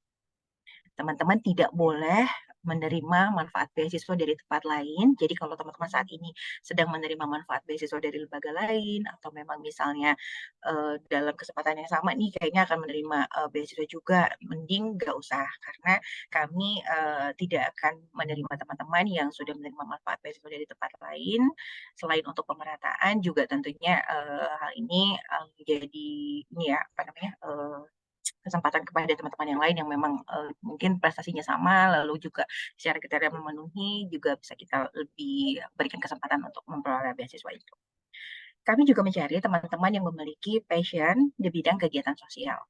Teman-teman tidak boleh menerima manfaat beasiswa dari tempat lain. Jadi kalau teman-teman saat ini sedang menerima manfaat beasiswa dari lembaga lain, atau memang misalnya dalam kesempatan yang sama nih kayaknya akan menerima beasiswa juga, mending nggak usah. Karena kami tidak akan menerima teman-teman yang sudah menerima manfaat beasiswa dari tempat lain. Selain untuk pemerataan, juga tentunya hal ini menjadi kesempatan kepada teman-teman yang lain yang memang mungkin prestasinya sama, lalu juga secara kriteria memenuhi, juga bisa kita lebih berikan kesempatan untuk memperoleh beasiswa itu. Kami juga mencari teman-teman yang memiliki passion di bidang kegiatan sosial.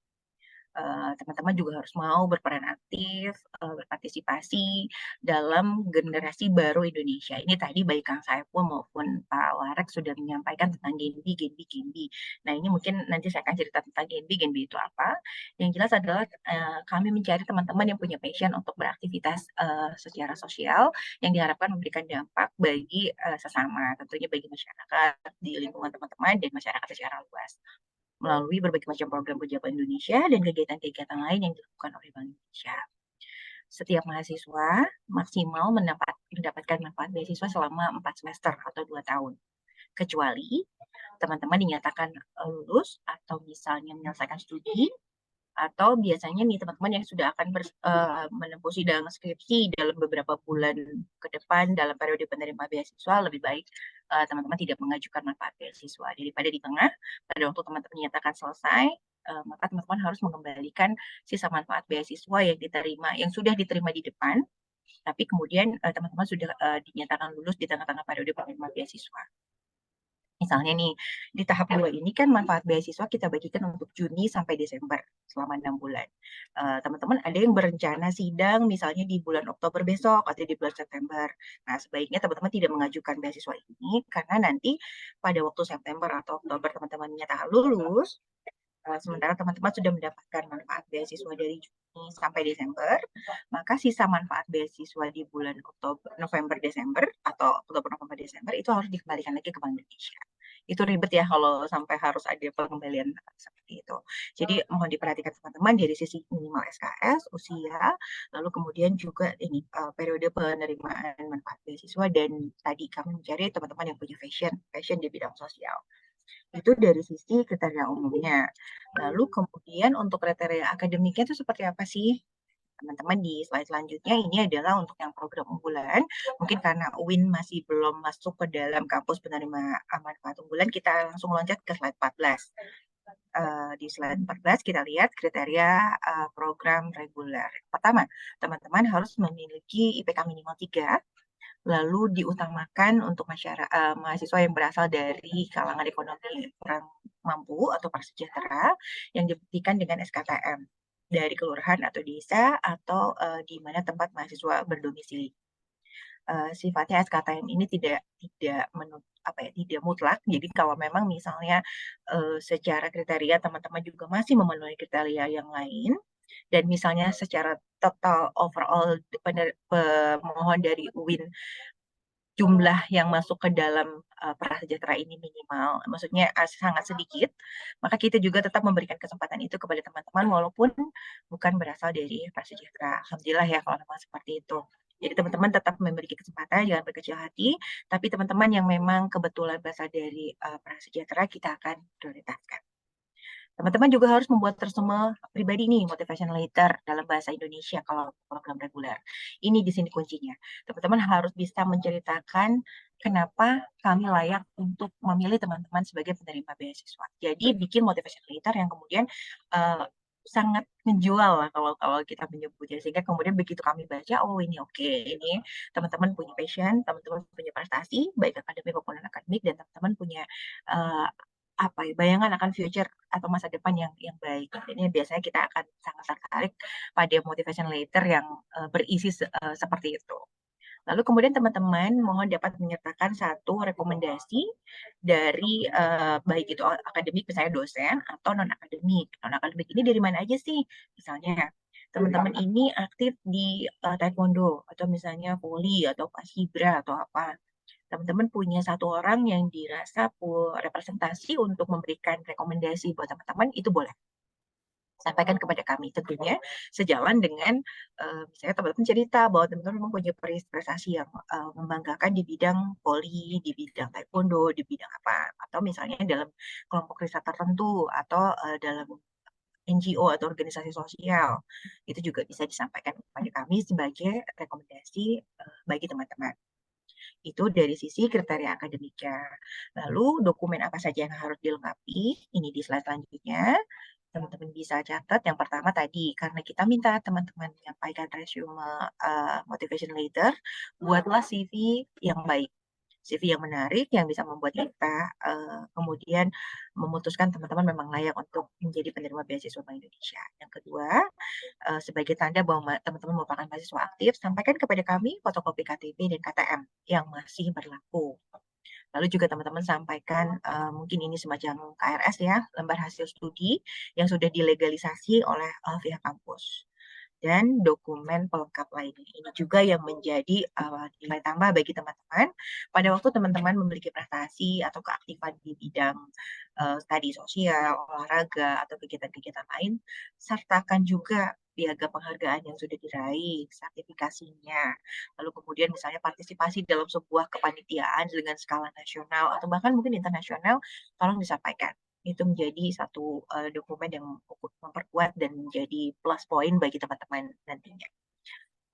Teman-teman juga harus mau berperan aktif, berpartisipasi dalam generasi baru Indonesia. Ini tadi baik Kang Saiful maupun Pak Warek sudah menyampaikan tentang Genbi. Nah, ini mungkin nanti saya akan cerita tentang Genbi itu apa. Yang jelas adalah kami mencari teman-teman yang punya passion untuk beraktivitas secara sosial yang diharapkan memberikan dampak bagi sesama, tentunya bagi masyarakat di lingkungan teman-teman dan masyarakat secara luas, melalui berbagai macam program kerja Bank Indonesia dan kegiatan-kegiatan lain yang dilakukan oleh Bank Indonesia. Setiap mahasiswa maksimal mendapatkan manfaat beasiswa selama 4 semester atau 2 tahun. Kecuali teman-teman dinyatakan lulus atau misalnya menyelesaikan studi, atau biasanya nih teman-teman yang sudah akan menempuh sidang skripsi dalam beberapa bulan ke depan dalam periode penerima beasiswa, lebih baik teman-teman tidak mengajukan manfaat beasiswa daripada di tengah pada waktu teman-teman dinyatakan selesai, maka teman-teman harus mengembalikan sisa manfaat beasiswa yang sudah diterima di depan, tapi kemudian teman-teman sudah dinyatakan lulus di tengah-tengah periode penerima beasiswa. Misalnya nih, di tahap 2 ini kan manfaat beasiswa kita bagikan untuk Juni sampai Desember, selama 6 bulan. Teman-teman ada yang berencana sidang misalnya di bulan Oktober besok atau di bulan September. Nah, sebaiknya teman-teman tidak mengajukan beasiswa ini, karena nanti pada waktu September atau Oktober teman-teman nyata lulus, sementara teman-teman sudah mendapatkan manfaat beasiswa dari Juni sampai Desember, maka sisa manfaat beasiswa di bulan November-Desember atau Oktober-November-Desember itu harus dikembalikan lagi ke Bank Indonesia. Itu ribet ya kalau sampai harus ada pengembalian seperti itu. Jadi mohon diperhatikan teman-teman dari sisi minimal SKS, usia, lalu kemudian juga ini periode penerimaan manfaat beasiswa, dan tadi kami mencari teman-teman yang punya passion di bidang sosial. Itu dari sisi kriteria umumnya. Lalu kemudian untuk kriteria akademiknya itu seperti apa sih? Teman-teman di slide selanjutnya ini adalah untuk yang program unggulan. Mungkin karena UIN masih belum masuk ke dalam kampus penerima manfaat unggulan, kita langsung loncat ke slide 14. Di slide 14 kita lihat kriteria program reguler. Pertama, teman-teman harus memiliki IPK minimal 3, lalu diutamakan untuk mahasiswa yang berasal dari kalangan ekonomi kurang mampu atau prasejahtera yang dibuktikan dengan SKTM dari kelurahan atau desa atau di mana tempat mahasiswa berdomisili. Sifatnya SKTM ini tidak mutlak. Jadi kalau memang misalnya secara kriteria teman-teman juga masih memenuhi kriteria yang lain, dan misalnya secara total overall pemohon dari UIN jumlah yang masuk ke dalam prasejahtera ini minimal, maksudnya sangat sedikit, maka kita juga tetap memberikan kesempatan itu kepada teman-teman walaupun bukan berasal dari prasejahtera. Alhamdulillah ya kalau memang seperti itu. Jadi teman-teman tetap memiliki kesempatan, jangan berkecil hati, tapi teman-teman yang memang kebetulan berasal dari prasejahtera kita akan prioritaskan. Teman-teman juga harus membuat resume pribadi nih, motivation letter dalam bahasa Indonesia kalau program reguler. Ini di sini kuncinya. Teman-teman harus bisa menceritakan kenapa kami layak untuk memilih teman-teman sebagai penerima beasiswa. Jadi bikin motivation letter yang kemudian sangat menjual lah kalau kita menyebutnya, sehingga kemudian begitu kami baca, oh ini oke, ini teman-teman punya passion, teman-teman punya prestasi baik akademik maupun non akademik, dan teman-teman punya bayangan akan future atau masa depan yang baik. Ini biasanya kita akan sangat tertarik pada motivation letter yang berisi seperti itu. Lalu kemudian teman-teman mohon dapat menyertakan satu rekomendasi dari baik itu akademik, misalnya dosen, atau non-akademik. Non-akademik ini dari mana aja sih? Misalnya teman-teman ini aktif di taekwondo, atau misalnya voli, atau paskibra, atau apa. Teman-teman punya satu orang yang dirasa representasi untuk memberikan rekomendasi buat teman-teman, itu boleh sampaikan kepada kami, tentunya sejalan dengan misalnya teman-teman cerita bahwa teman-teman memang punya prestasi yang membanggakan di bidang voli, di bidang taekwondo, di bidang apa, atau misalnya dalam kelompok riset tertentu, atau dalam NGO atau organisasi sosial, itu juga bisa disampaikan kepada kami sebagai rekomendasi bagi teman-teman. Itu dari sisi kriteria akademika. Lalu dokumen apa saja yang harus dilengkapi? Ini di slide selanjutnya. Teman-teman bisa catat. Yang pertama tadi, karena kita minta teman-teman menyampaikan resume motivation letter, buatlah CV yang baik. CV yang menarik yang bisa membuat kita kemudian memutuskan teman-teman memang layak untuk menjadi penerima beasiswa Bank Indonesia. Yang kedua, sebagai tanda bahwa teman-teman merupakan mahasiswa aktif, sampaikan kepada kami fotokopi KTP dan KTM yang masih berlaku. Lalu juga teman-teman sampaikan mungkin ini semacam KRS ya, lembar hasil studi yang sudah dilegalisasi oleh pihak kampus. Dan dokumen pelengkap lainnya. Ini juga yang menjadi nilai tambah bagi teman-teman pada waktu teman-teman memiliki prestasi atau keaktifan di bidang studi sosial, olahraga, atau kegiatan-kegiatan lain, sertakan juga piagam penghargaan yang sudah diraih, sertifikasinya, lalu kemudian misalnya partisipasi dalam sebuah kepanitiaan dengan skala nasional atau bahkan mungkin internasional, tolong disampaikan. Itu menjadi satu dokumen yang memperkuat dan menjadi plus point bagi teman-teman nantinya.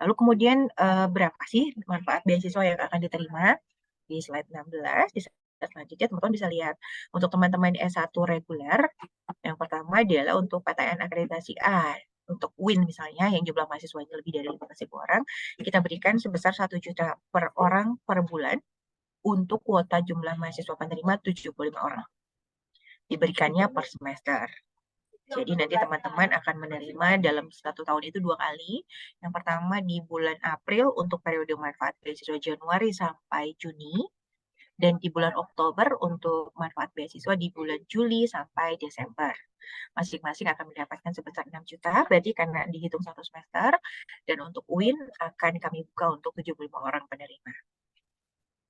Lalu kemudian berapa sih manfaat beasiswa yang akan diterima? Di slide 16, di slide selanjutnya teman-teman bisa lihat. Untuk teman-teman S1 reguler, yang pertama adalah untuk PTN akreditasi A. Untuk WIN misalnya, yang jumlah mahasiswanya lebih dari 15.000 orang, kita berikan sebesar 1 juta per orang per bulan untuk kuota jumlah mahasiswa penerima 75 orang. Diberikannya per semester. Jadi nanti teman-teman akan menerima dalam 1 tahun itu 2 kali. Yang pertama di bulan April untuk periode manfaat beasiswa Januari sampai Juni. Dan di bulan Oktober untuk manfaat beasiswa di bulan Juli sampai Desember. Masing-masing akan mendapatkan sebesar 6 juta, berarti karena dihitung 1 semester. Dan untuk UIN akan kami buka untuk 75 orang penerima.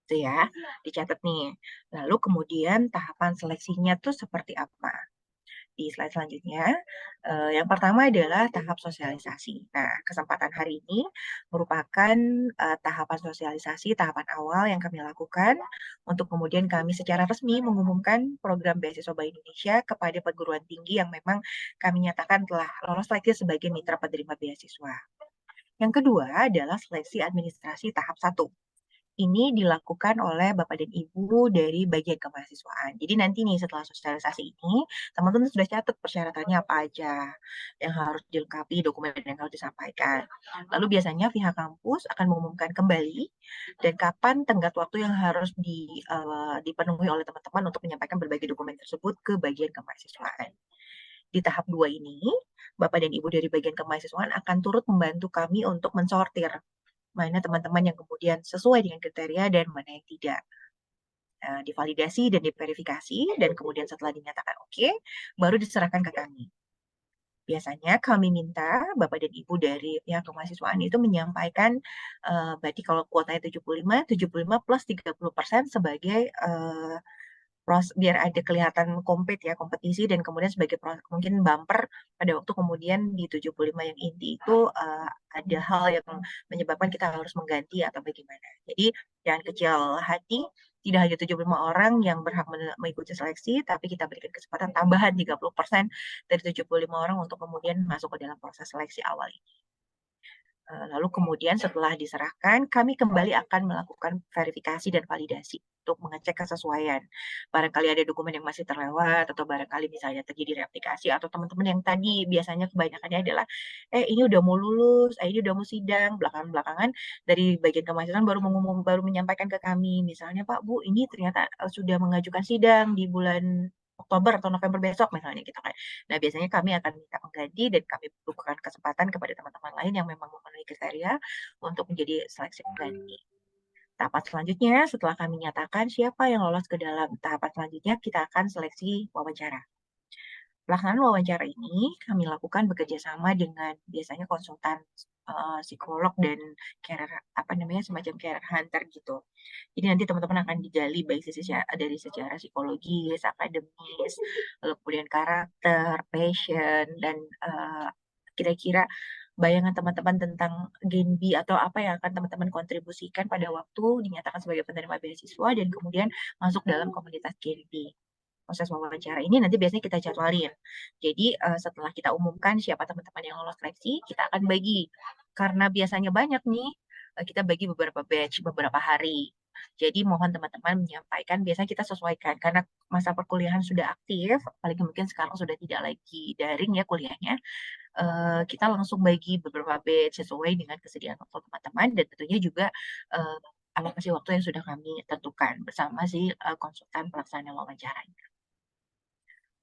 Itu ya, dicatat nih. Lalu kemudian tahapan seleksinya tuh seperti apa? Di slide selanjutnya, yang pertama adalah tahap sosialisasi. Nah, kesempatan hari ini merupakan tahapan sosialisasi, tahapan awal yang kami lakukan untuk kemudian kami secara resmi mengumumkan program beasiswa Bank Indonesia kepada perguruan tinggi yang memang kami nyatakan telah lolos seleksi sebagai mitra penerima beasiswa. Yang kedua adalah seleksi administrasi tahap 1. Ini dilakukan oleh Bapak dan Ibu dari bagian kemahasiswaan. Jadi nanti nih setelah sosialisasi ini, teman-teman sudah catat persyaratannya apa aja yang harus dilengkapi, dokumen yang harus disampaikan. Lalu biasanya pihak kampus akan mengumumkan kembali dan kapan tenggat waktu yang harus dipenuhi oleh teman-teman untuk menyampaikan berbagai dokumen tersebut ke bagian kemahasiswaan. Di tahap 2 ini, Bapak dan Ibu dari bagian kemahasiswaan akan turut membantu kami untuk mensortir mana teman-teman yang kemudian sesuai dengan kriteria dan mana yang tidak. Divalidasi dan diverifikasi, dan kemudian setelah dinyatakan oke, baru diserahkan ke kami. Biasanya kami minta Bapak dan Ibu dari pihak kemahasiswaan itu menyampaikan, berarti kalau kuotanya 75 plus 30% sebagai biar ada kelihatan kompetisi dan kemudian sebagai mungkin bumper pada waktu kemudian di 75 yang inti itu ada hal yang menyebabkan kita harus mengganti atau bagaimana. Jadi jangan kecil hati, tidak hanya 75 orang yang berhak mengikuti seleksi, tapi kita berikan kesempatan tambahan 30% dari 75 orang untuk kemudian masuk ke dalam proses seleksi awal ini. Lalu kemudian setelah diserahkan, kami kembali akan melakukan verifikasi dan validasi untuk mengecek kesesuaian. Barangkali ada dokumen yang masih terlewat, atau barangkali misalnya terjadi replikasi, atau teman-teman yang tadi biasanya kebanyakannya adalah, ini udah mau lulus, ini udah mau sidang, belakangan dari bagian kemahasiswaan baru menyampaikan ke kami, misalnya Pak, Bu, ini ternyata sudah mengajukan sidang di bulan Oktober atau November besok misalnya gitu kan. Nah, biasanya kami akan minta mengganti dan kami bukakan kesempatan kepada teman-teman lain yang memang memenuhi kriteria untuk menjadi seleksi pengganti. Tahapan selanjutnya, setelah kami nyatakan siapa yang lolos ke dalam tahapan selanjutnya, kita akan seleksi wawancara. Pelaksanaan wawancara ini kami lakukan bekerja sama dengan biasanya konsultan psikolog dan semacam career hunter gitu. Jadi nanti teman-teman akan digali baik dari secara psikologis, akademis, lalu kemudian karakter, passion, dan kira-kira bayangan teman-teman tentang Gen B atau apa yang akan teman-teman kontribusikan pada waktu dinyatakan sebagai penerima beasiswa dan kemudian masuk dalam komunitas Gen B. Proses wawancara ini nanti biasanya kita jadwalin. Jadi setelah kita umumkan siapa teman-teman yang lolos seleksi, kita akan bagi. Karena biasanya banyak nih, kita bagi beberapa batch, beberapa hari. Jadi mohon teman-teman menyampaikan, biasanya kita sesuaikan. Karena masa perkuliahan sudah aktif, apalagi mungkin sekarang sudah tidak lagi daring ya kuliahnya, kita langsung bagi beberapa batch sesuai dengan kesediaan waktu teman-teman, dan tentunya juga alokasi waktu yang sudah kami tentukan bersama si konsultan pelaksana wawancaranya.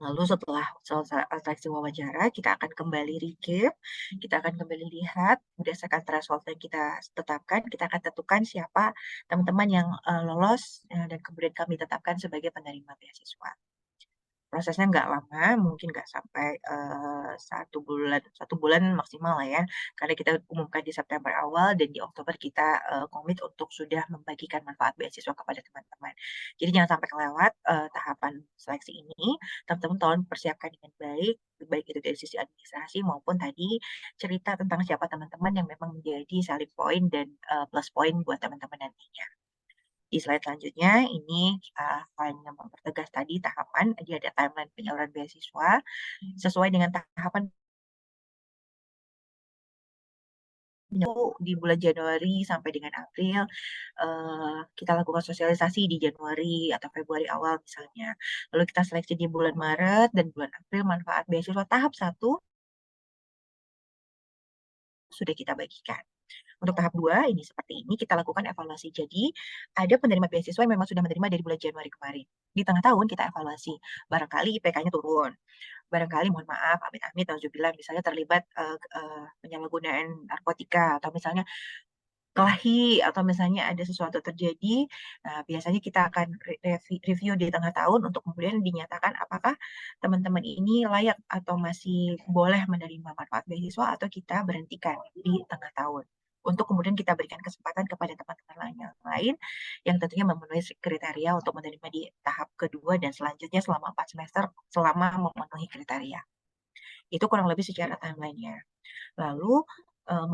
Lalu setelah selesai seleksi wawancara, kita akan kembali recap, kita akan kembali lihat berdasarkan threshold yang kita tetapkan, kita akan tentukan siapa teman-teman yang lolos dan kemudian kami tetapkan sebagai penerima beasiswa. Prosesnya nggak lama, mungkin nggak sampai 1 bulan maksimal lah ya, karena kita umumkan di September awal dan di Oktober kita komit untuk sudah membagikan manfaat beasiswa kepada teman-teman. Jadi jangan sampai kelewat tahapan seleksi ini, teman-teman tolong persiapkan dengan baik, baik itu dari sisi administrasi maupun tadi cerita tentang siapa teman-teman yang memang menjadi selling point dan plus point buat teman-teman nantinya. Di slide selanjutnya ini hanya mempertegas tadi tahapan, jadi ada timeline penyaluran beasiswa sesuai dengan tahapan di bulan Januari sampai dengan April. Kita lakukan sosialisasi di Januari atau Februari awal misalnya. Lalu kita seleksi di bulan Maret dan bulan April manfaat beasiswa tahap 1 sudah kita bagikan. Untuk tahap 2, ini seperti ini, kita lakukan evaluasi. Jadi, ada penerima beasiswa yang memang sudah menerima dari bulan Januari kemarin. Di tengah tahun kita evaluasi. Barangkali IPK-nya turun. Barangkali, mohon maaf, amit-amit, nauzubillah, misalnya terlibat penyalahgunaan narkotika, atau misalnya kelahi, atau misalnya ada sesuatu terjadi, biasanya kita akan review di tengah tahun untuk kemudian dinyatakan apakah teman-teman ini layak atau masih boleh menerima manfaat beasiswa atau kita berhentikan di tengah tahun. Untuk kemudian kita berikan kesempatan kepada teman-teman yang lain yang tentunya memenuhi kriteria untuk menerima di tahap kedua dan selanjutnya selama 4 semester selama memenuhi kriteria. Itu kurang lebih secara timeline-nya. Lalu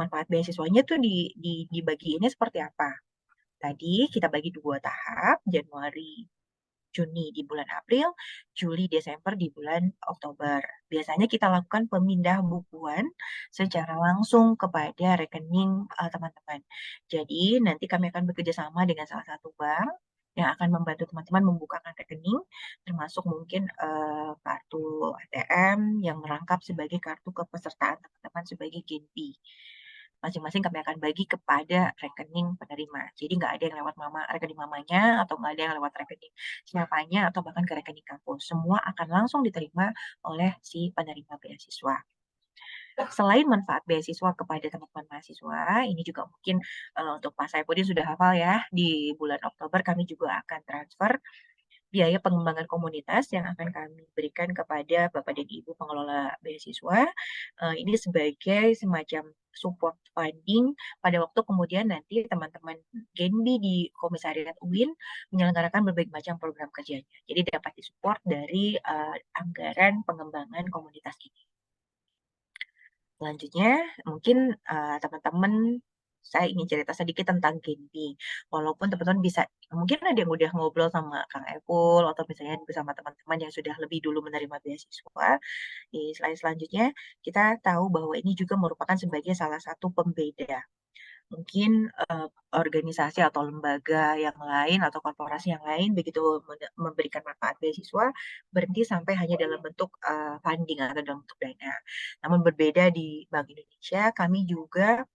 manfaat beasiswanya tuh dibagiinnya seperti apa? Tadi kita bagi 2 tahap, Januari Juni di bulan April, Juli Desember di bulan Oktober. Biasanya kita lakukan pemindah bukuan secara langsung kepada rekening teman-teman. Jadi nanti kami akan bekerja sama dengan salah satu bank yang akan membantu teman-teman membukakan rekening, termasuk mungkin kartu ATM yang merangkap sebagai kartu kepesertaan teman-teman sebagai Genbi. Masing-masing kami akan bagi kepada rekening penerima. Jadi nggak ada yang lewat rekening mamanya, atau nggak ada yang lewat rekening siapanya, atau bahkan ke rekening kampus. Semua akan langsung diterima oleh si penerima beasiswa. Selain manfaat beasiswa kepada teman-teman mahasiswa, ini juga mungkin untuk Pak Saipudin sudah hafal ya, di bulan Oktober kami juga akan transfer biaya pengembangan komunitas yang akan kami berikan kepada Bapak dan Ibu pengelola beasiswa. Ini sebagai semacam support funding pada waktu kemudian nanti teman-teman Genbi di Komisariat UIN menyelenggarakan berbagai macam program kerjanya. Jadi dapat disupport dari anggaran pengembangan komunitas ini. Selanjutnya, mungkin teman-teman saya ingin cerita sedikit tentang Genbi. Walaupun teman-teman bisa, mungkin ada yang udah ngobrol sama Kang Epul, atau misalnya bersama teman-teman yang sudah lebih dulu menerima beasiswa. Di slide selanjutnya, kita tahu bahwa ini juga merupakan sebagai salah satu pembeda. Mungkin organisasi atau lembaga yang lain atau korporasi yang lain begitu memberikan manfaat beasiswa berhenti sampai hanya dalam bentuk funding atau dalam bentuk dana. Namun berbeda di Bank Indonesia, kami juga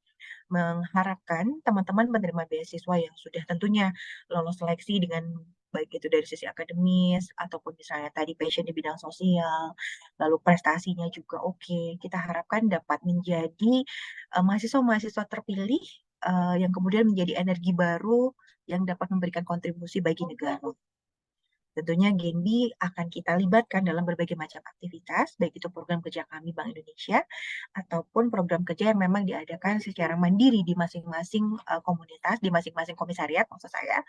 mengharapkan teman-teman penerima beasiswa yang sudah tentunya lolos seleksi dengan baik itu dari sisi akademis ataupun misalnya tadi passion di bidang sosial, lalu prestasinya juga oke. Kita harapkan dapat menjadi mahasiswa-mahasiswa terpilih yang kemudian menjadi energi baru yang dapat memberikan kontribusi bagi negara. Tentunya Genbi akan kita libatkan dalam berbagai macam aktivitas, baik itu program kerja kami Bank Indonesia, ataupun program kerja yang memang diadakan secara mandiri di masing-masing komunitas, di masing-masing komisariat, maksud saya,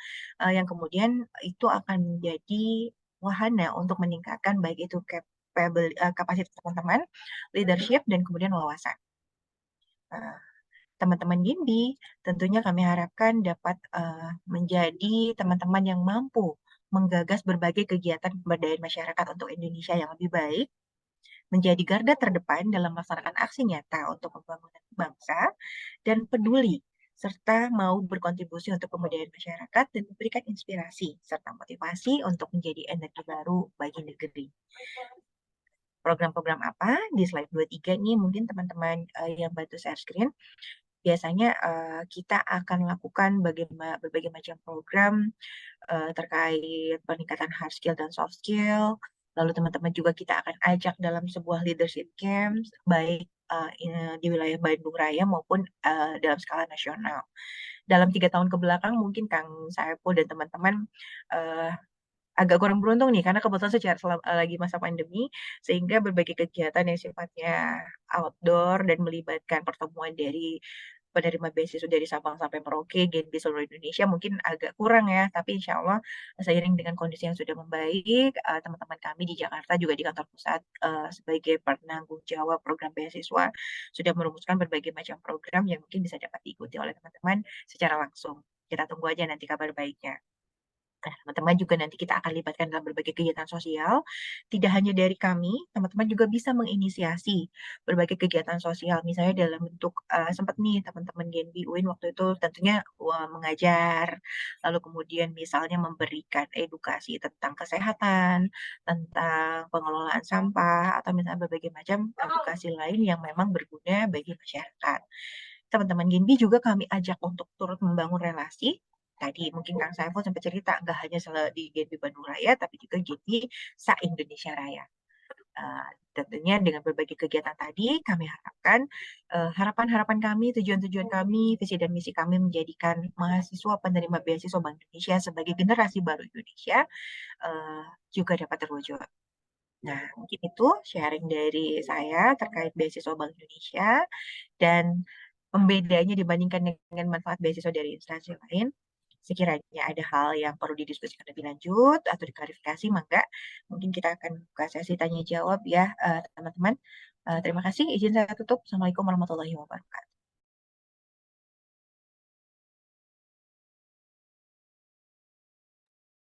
yang kemudian itu akan menjadi wahana untuk meningkatkan baik itu kapasitas teman-teman, leadership, dan kemudian wawasan. Teman-teman Genbi, tentunya kami harapkan dapat menjadi teman-teman yang mampu menggagas berbagai kegiatan pemberdayaan masyarakat untuk Indonesia yang lebih baik, menjadi garda terdepan dalam melaksanakan aksi nyata untuk pembangunan bangsa, dan peduli, serta mau berkontribusi untuk pemberdayaan masyarakat dan memberikan inspirasi serta motivasi untuk menjadi energi baru bagi negeri. Program-program apa? Di slide 23 nih mungkin teman-teman yang bantu share screen. biasanya kita akan lakukan berbagai macam program terkait peningkatan hard skill dan soft skill. Lalu teman-teman juga kita akan ajak dalam sebuah leadership camps, baik di wilayah Bandung Raya maupun dalam skala nasional. Dalam 3 tahun ke belakang mungkin Kang Saiful dan teman-teman agak kurang beruntung nih, karena kebetulan lagi masa pandemi, sehingga berbagai kegiatan yang sifatnya outdoor dan melibatkan pertemuan dari penerima beasiswa dari Sabang sampai Merauke, Genbi seluruh Indonesia mungkin agak kurang ya, tapi insya Allah seiring dengan kondisi yang sudah membaik, teman-teman kami di Jakarta juga di kantor pusat sebagai penanggung jawab program beasiswa sudah merumuskan berbagai macam program yang mungkin bisa dapat diikuti oleh teman-teman secara langsung. Kita tunggu aja nanti kabar baiknya. Nah, teman-teman juga nanti kita akan libatkan dalam berbagai kegiatan sosial. Tidak hanya dari kami, teman-teman juga bisa menginisiasi berbagai kegiatan sosial. Misalnya dalam bentuk, sempat nih teman-teman Genbi UIN waktu itu tentunya mengajar, lalu kemudian misalnya memberikan edukasi tentang kesehatan, tentang pengelolaan sampah, atau misalnya berbagai macam edukasi lain yang memang berguna bagi masyarakat. Teman-teman Genbi juga kami ajak untuk turut membangun relasi. Tadi mungkin Kang Saiful sempat cerita, nggak hanya di Genbi Bandung Raya, tapi juga Genbi se-Indonesia Raya. Tentunya dengan berbagai kegiatan tadi, kami harapkan harapan-harapan kami, tujuan-tujuan kami, visi dan misi kami menjadikan mahasiswa penerima beasiswa Bank Indonesia sebagai generasi baru Indonesia juga dapat terwujud. Nah, mungkin itu sharing dari saya terkait beasiswa Bank Indonesia dan pembedanya dibandingkan dengan manfaat beasiswa dari instansi lain. Sekiranya ada hal yang perlu didiskusikan lebih lanjut atau diklarifikasi, maka mungkin kita akan buka sesi tanya jawab ya, teman-teman. Terima kasih. Izin saya tutup. Assalamualaikum warahmatullahi wabarakatuh.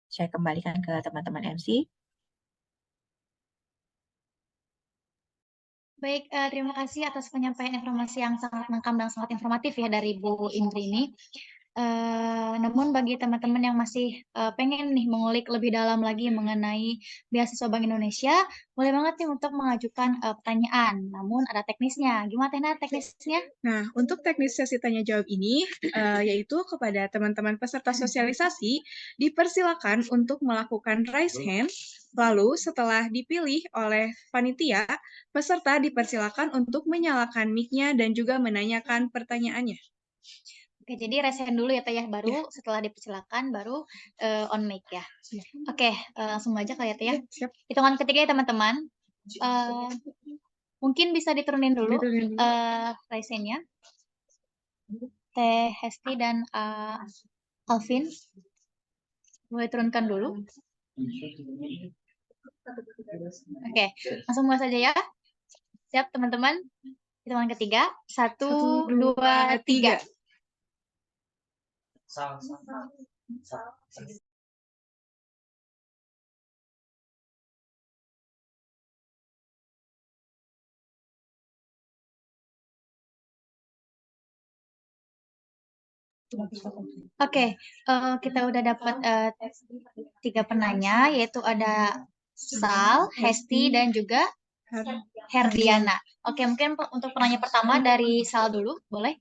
Saya kembalikan ke teman-teman MC. Baik, terima kasih atas penyampaian informasi yang sangat lengkap dan sangat informatif ya dari Bu Indri ini. Namun bagi teman-teman yang masih pengen nih mengulik lebih dalam lagi mengenai beasiswa Bank Indonesia, boleh banget nih untuk mengajukan pertanyaan. Namun ada teknisnya. Gimana Tena teknisnya? Nah, untuk teknis sesi tanya jawab ini, yaitu kepada teman-teman peserta sosialisasi, dipersilakan untuk melakukan raise hand, lalu setelah dipilih oleh panitia, peserta dipersilakan untuk menyalakan mic-nya dan juga menanyakan pertanyaannya. Oke, jadi raise hand dulu ya Teh ya, baru setelah dipersilakan baru on mic ya. Oke, langsung aja kali ya Teh ya. Siap. Hitungan ketiga ya teman-teman. Mungkin bisa diturunin dulu raise hand-nya. Teh Hesti dan Alvin. Boleh turunkan dulu. Oke, langsung mulai saja ya. Siap teman-teman. Hitungan ketiga. 1, 2, 3. Oke, kita udah dapat 3 penanya, yaitu ada Sal, Hesti, dan juga Herdiana. Oke, mungkin untuk penanya pertama dari Sal dulu, boleh?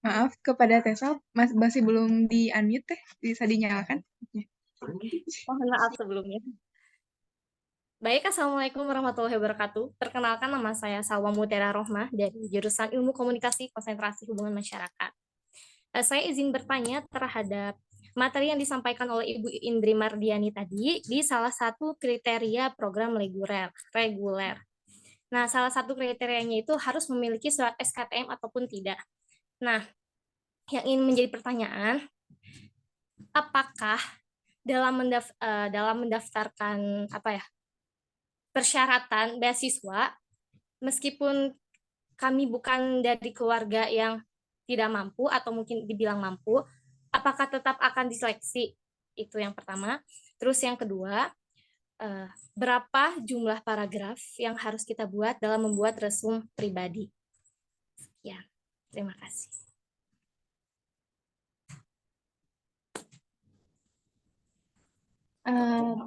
Maaf kepada Tessa, masih belum di-unmute Teh, bisa dinyalakan. Mohon maaf sebelumnya. Baik, Assalamualaikum warahmatullahi wabarakatuh. Perkenalkan, nama saya Salwa Mutiara Rohmah dari jurusan Ilmu Komunikasi Konsentrasi Hubungan Masyarakat. Saya izin bertanya terhadap materi yang disampaikan oleh Ibu Indri Mardiani tadi di salah satu kriteria program reguler. Nah, salah satu kriterianya itu harus memiliki surat SKTM ataupun tidak. Nah, yang ingin menjadi pertanyaan, apakah dalam mendaftarkan persyaratan beasiswa, meskipun kami bukan dari keluarga yang tidak mampu atau mungkin dibilang mampu, apakah tetap akan diseleksi? Itu yang pertama. Terus yang kedua, berapa jumlah paragraf yang harus kita buat dalam membuat resume pribadi? Sekian. Terima kasih.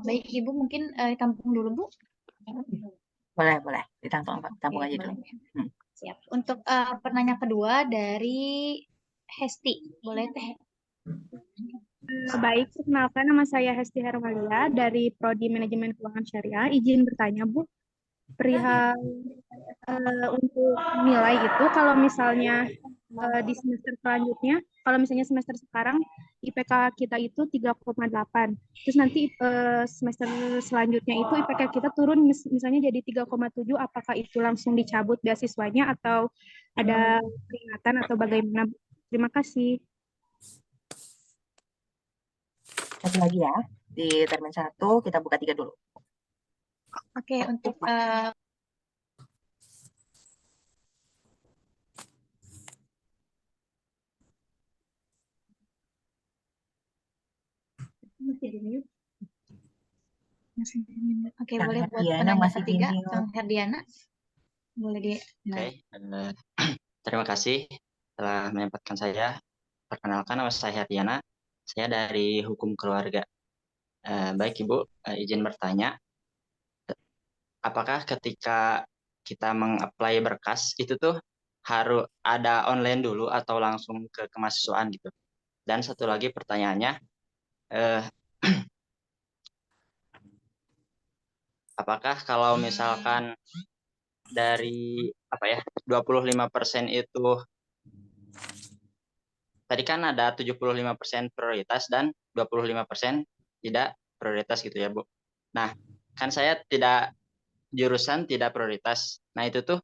Baik Ibu, mungkin tampung dulu Bu. Boleh, ditampung aja dulu. Siap. Untuk pertanyaan kedua dari Hesti, boleh Teh? Baik, perkenalkan nama saya Hesti Hermalia dari Prodi Manajemen Keuangan Syariah. Izin bertanya Bu, perihal untuk nilai itu kalau misalnya di semester selanjutnya, kalau misalnya semester sekarang IPK kita itu 3,8. Terus nanti semester selanjutnya itu IPK kita turun misalnya jadi 3,7, apakah itu langsung dicabut beasiswanya atau ada peringatan atau bagaimana? Terima kasih. Satu lagi ya, di termin 1 kita buka 3 dulu. Oke, untuk Oke, boleh buat penanya ketiga, Kang Herdiana. Boleh di. Oke, terima kasih telah menyempatkan saya. Perkenalkan, nama saya Herdiana. Saya dari Hukum Keluarga. Baik Ibu, izin bertanya. Apakah ketika kita meng-apply berkas itu tuh harus ada online dulu atau langsung ke kemahasiswaan gitu? Dan satu lagi pertanyaannya, apakah kalau misalkan dari 25% itu tadi kan ada 75% prioritas dan 25% tidak prioritas gitu ya Bu. Nah, kan saya tidak jurusan tidak prioritas. Nah, itu tuh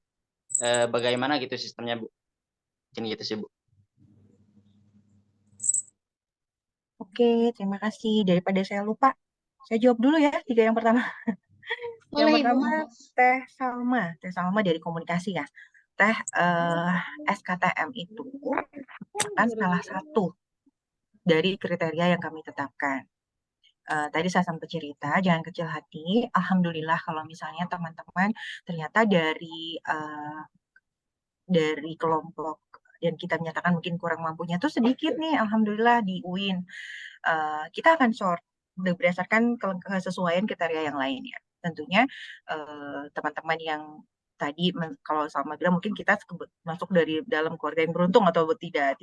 bagaimana gitu sistemnya Bu? Mungkin gitu sih Bu. Oke, terima kasih. Daripada saya lupa, saya jawab dulu ya 3 yang pertama. Yang pertama Teh Salma dari komunikasi ya. Teh SKTM itu kan salah satu dari kriteria yang kami tetapkan. Tadi saya sempat cerita, jangan kecil hati. Alhamdulillah kalau misalnya teman-teman ternyata dari kelompok dan kita menyatakan mungkin kurang mampunya tuh sedikit nih, alhamdulillah di UIN. Kita akan sort berdasarkan kesesuaian kriteria yang lainnya. Tentunya teman-teman yang tadi kalau Salma bilang mungkin kita masuk dari dalam keluarga yang beruntung atau tidak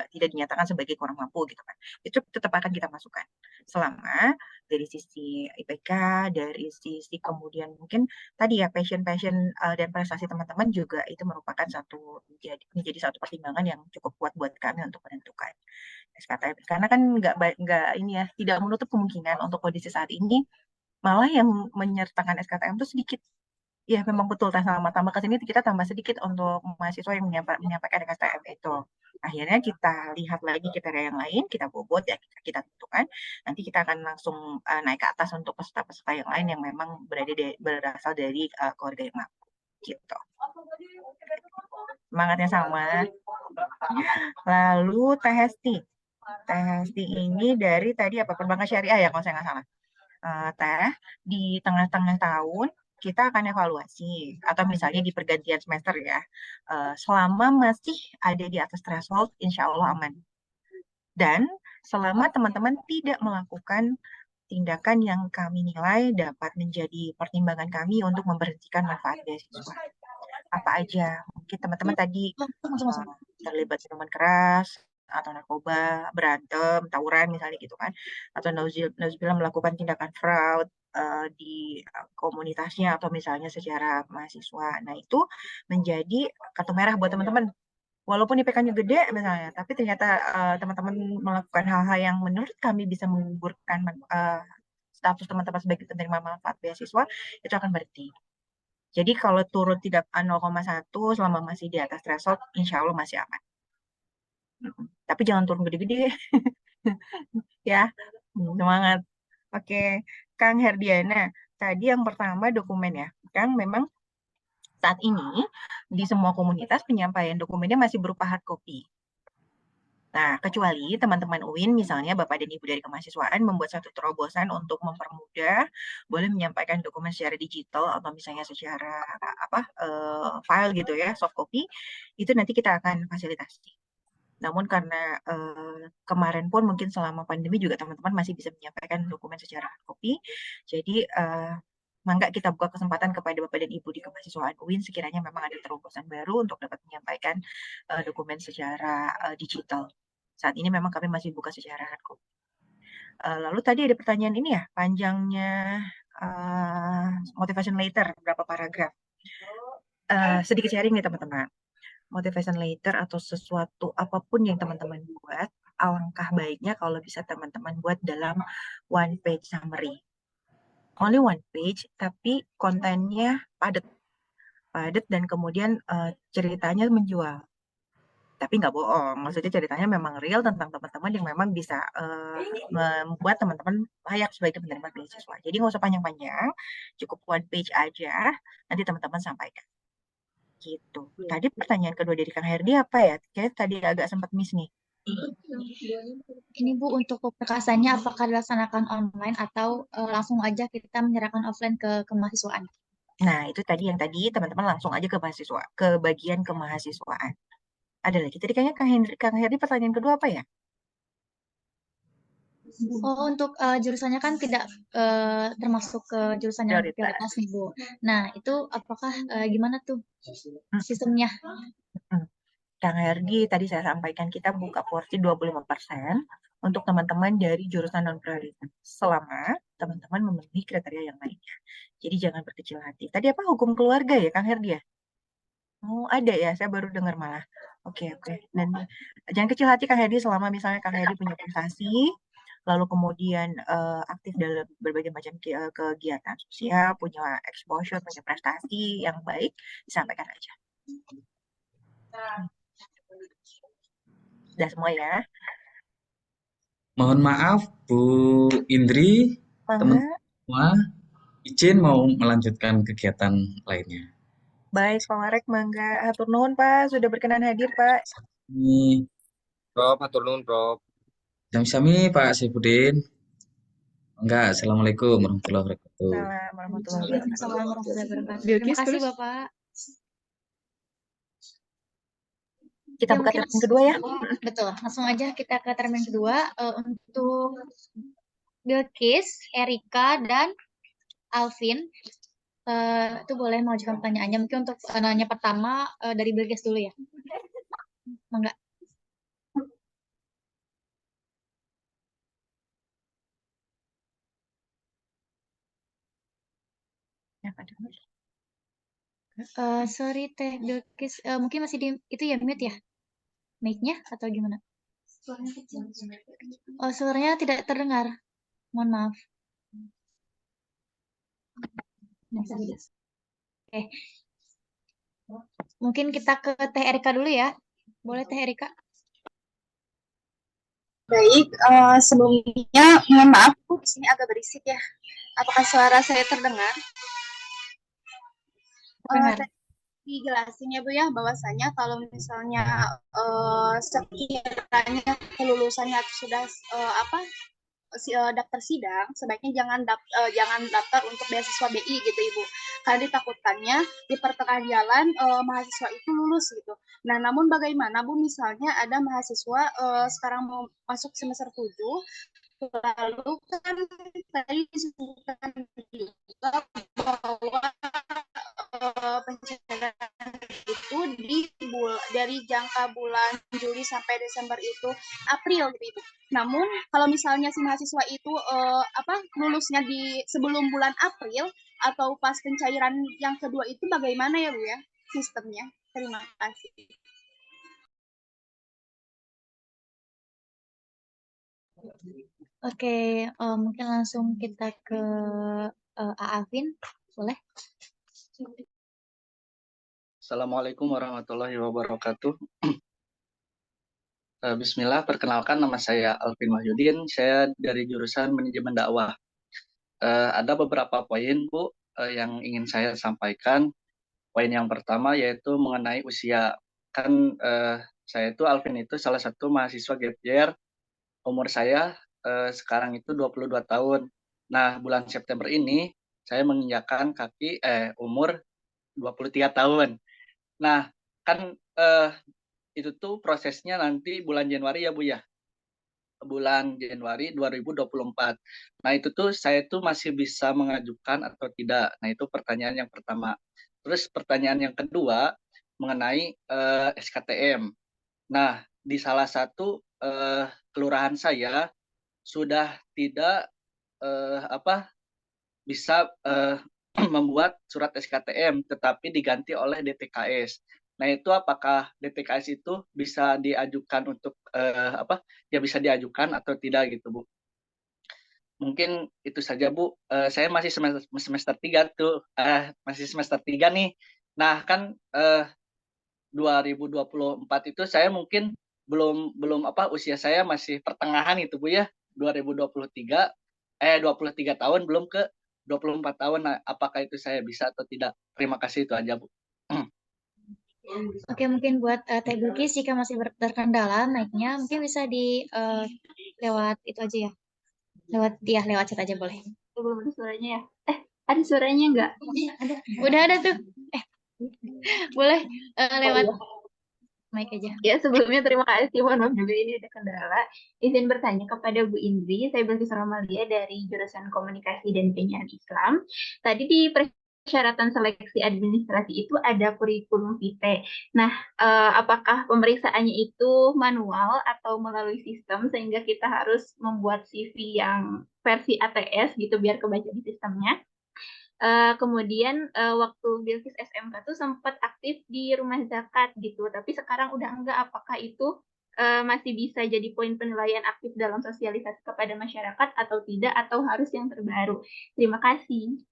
dinyatakan sebagai kurang mampu gitu kan. Itu tetap akan kita masukkan. Selama dari sisi IPK, dari sisi kemudian mungkin tadi ya passion dan prestasi teman-teman juga itu merupakan menjadi satu pertimbangan yang cukup kuat buat kami untuk menentukan SKTM. Karena kan nggak ini ya, tidak menutup kemungkinan untuk kondisi saat ini malah yang menyertakan SKTM itu sedikit. Ya memang betul, tambah ke sini kita tambah sedikit untuk mahasiswa yang menyampaikan SKTM itu. Akhirnya kita lihat lagi kriteria yang lain, kita bobot ya, kita tentukan. Nanti kita akan langsung naik ke atas untuk peserta-peserta yang lain yang memang berasal dari keluarga yang mampu. Gitu. Semangatnya sama. Lalu Teh Hesti ini dari tadi perbankan syariah ya kalau saya nggak salah. Teh di tengah-tengah tahun kita akan evaluasi atau misalnya di pergantian semester ya, selama masih ada di atas threshold, insya Allah aman. Dan selama teman-teman tidak melakukan tindakan yang kami nilai dapat menjadi pertimbangan kami untuk memberhentikan manfaat beasiswa. Apa aja? Mungkin teman-teman tadi terlibat minuman keras, atau narkoba, berantem, tawuran misalnya gitu kan, atau nauzubillah melakukan tindakan fraud di komunitasnya atau misalnya secara mahasiswa. Nah, itu menjadi kartu merah buat teman-teman. Walaupun IPK-nya gede misalnya, tapi ternyata teman-teman melakukan hal-hal yang menurut kami bisa menggugurkan status teman-teman sebagai penerima manfaat beasiswa, itu akan berhenti. Jadi kalau turun tidak 0,1 selama masih di atas threshold, insya Allah masih aman. Tapi jangan turun gede-gede. Ya, semangat. Oke, Kang Herdiana, tadi yang pertama dokumen ya. Kang memang saat ini di semua komunitas penyampaian dokumennya masih berupa hard copy. Nah, kecuali teman-teman UIN misalnya Bapak dan Ibu dari kemahasiswaan membuat satu terobosan untuk mempermudah, boleh menyampaikan dokumen secara digital atau misalnya secara file gitu ya, soft copy, itu nanti kita akan fasilitasi. Namun karena kemarin pun mungkin selama pandemi juga teman-teman masih bisa menyampaikan dokumen secara hard copy. Jadi mangga kita buka kesempatan kepada Bapak dan Ibu di kemahasiswaan UIN sekiranya memang ada terobosan baru untuk dapat menyampaikan dokumen secara digital. Saat ini memang kami masih buka secara hard copy. Lalu tadi ada pertanyaan ini ya, panjangnya motivation letter, berapa paragraf. Sedikit sharing nih teman-teman. Motivation letter atau sesuatu apapun yang teman-teman buat, alangkah baiknya kalau bisa teman-teman buat dalam one page summary. Only one page, tapi kontennya padat. Padat dan kemudian ceritanya menjual. Tapi nggak bohong, maksudnya ceritanya memang real tentang teman-teman yang memang bisa membuat teman-teman layak sebagai penerima beasiswa. Jadi nggak usah panjang-panjang, cukup one page aja, nanti teman-teman sampaikan. Gitu. Tadi pertanyaan kedua dari Kang Herdi apa ya? Kayaknya tadi agak sempat miss nih. Ini Bu, untuk perkasannya apakah dilaksanakan online atau langsung aja kita menyerahkan offline ke kemahasiswaan? Nah, itu tadi yang tadi teman-teman langsung aja ke mahasiswa, ke bagian kemahasiswaan. Ada lagi. Tadi kayaknya Kang Herdi pertanyaan kedua apa ya? Oh, untuk jurusannya kan tidak termasuk ke jurusan yang prioritas nih Bu. Nah, itu apakah gimana tuh sistemnya? Kang Herdi tadi saya sampaikan kita buka porsi 25% untuk teman-teman dari jurusan non prioritas selama teman-teman memenuhi kriteria yang lainnya. Jadi jangan berkecil hati. Tadi apa hukum keluarga ya Kang Herdi ya? Oh, ada ya, saya baru dengar malah. Oke. Dan jangan kecil hati Kang Herdi selama misalnya Kang Herdi punya prestasi, lalu kemudian aktif dalam berbagai macam kegiatan sosial, punya exposure, punya prestasi yang baik, disampaikan aja. Sudah semua ya. Mohon maaf Bu Indri, teman-teman semua, izin mau melanjutkan kegiatan lainnya. Baik, Pak Marek, mangga. Hatur nuhun, Pak. Sudah berkenan hadir, Pak. Ini Prof, hatur nuhun, Prof. Sami-sami Pak Saifuddin. Enggak, Assalamualaikum warahmatullahi wabarakatuh. Assalamualaikum warahmatullahi wabarakatuh. Terima kasih Bapak. Kita buka termin kedua ya. Betul, langsung aja kita ke termin kedua. Untuk Bilkis, Erika, dan Alvin, itu boleh mengajukan pertanyaannya. Mungkin untuk nanya pertama dari Bilkis dulu ya. Enggak. Sorry Teh Bilkis, mungkin masih di itu ya mute ya, mic-nya atau gimana? Oh, suaranya tidak terdengar. Mohon maaf. Oke. Mungkin kita ke Teh Erika dulu ya. Boleh Teh Erika? Baik, sebelumnya mohon maaf Bu, di sini agak berisik ya. Apakah suara saya terdengar? Dijelasin ya Bu ya, bahwasanya kalau misalnya sekiranya kelulusannya sudah daftar sidang, sebaiknya jangan daftar untuk beasiswa BI gitu Ibu, karena ditakutkannya di pertengahan jalan mahasiswa itu lulus gitu. Nah, namun bagaimana Bu, misalnya ada mahasiswa sekarang mau masuk semester 7, lalu kan tadi disebutkan juga bahwa pencairan itu dari jangka bulan Juli sampai Desember itu April gitu. Namun kalau misalnya si mahasiswa itu lulusnya di sebelum bulan April atau pas pencairan yang kedua itu bagaimana ya Bu ya sistemnya? Terima kasih. Oke, mungkin langsung kita ke Alvin, boleh? Assalamualaikum warahmatullahi wabarakatuh. Bismillah, perkenalkan nama saya Alvin Wahyudin, saya dari jurusan manajemen dakwah. Ada beberapa poin Bu yang ingin saya sampaikan. Poin yang pertama yaitu mengenai usia. Kan saya itu Alvin itu salah satu mahasiswa gap year. Umur saya sekarang itu 22 tahun. Nah, bulan September ini saya menginjakkan umur 23 tahun. Nah, kan itu tuh prosesnya nanti bulan Januari ya Bu ya. Bulan Januari 2024. Nah, itu tuh saya tuh masih bisa mengajukan atau tidak. Nah, itu pertanyaan yang pertama. Terus pertanyaan yang kedua mengenai SKTM. Nah, di salah satu kelurahan saya sudah tidak bisa membuat surat SKTM, tetapi diganti oleh DTKS. Nah, itu apakah DTKS itu bisa diajukan untuk ya bisa diajukan atau tidak gitu, Bu? Mungkin itu saja, Bu. Saya masih semester 3 tuh, masih semester 3 nih. Nah, kan 2024 itu saya mungkin belum usia saya masih pertengahan itu Bu ya. 2023 23 tahun belum ke 24 tahun. Nah, apakah itu saya bisa atau tidak? Terima kasih, itu aja Bu. Oke, mungkin buat Teh Bilkis jika masih terkendala naiknya, mungkin bisa di lewat itu aja ya. Lewat chat aja boleh. Belum ada suaranya ya? Ada suaranya nggak? Ada. Udah ada tuh. Boleh lewat mic aja. Ya, sebelumnya terima kasih. Mohon maaf juga ini ada kendala. Izin bertanya kepada Bu Indri, saya Bilkis Romalia dari jurusan Komunikasi dan Penyiaran Islam. Tadi di persyaratan seleksi administrasi itu ada kurikulum vitae. Nah, apakah pemeriksaannya itu manual atau melalui sistem sehingga kita harus membuat CV yang versi ATS gitu biar kebaca di sistemnya? Kemudian waktu Bilkis SMK tuh sempat aktif di rumah zakat gitu, tapi sekarang udah enggak. Apakah itu masih bisa jadi poin penilaian aktif dalam sosialisasi kepada masyarakat atau tidak, atau harus yang terbaru? Terima kasih.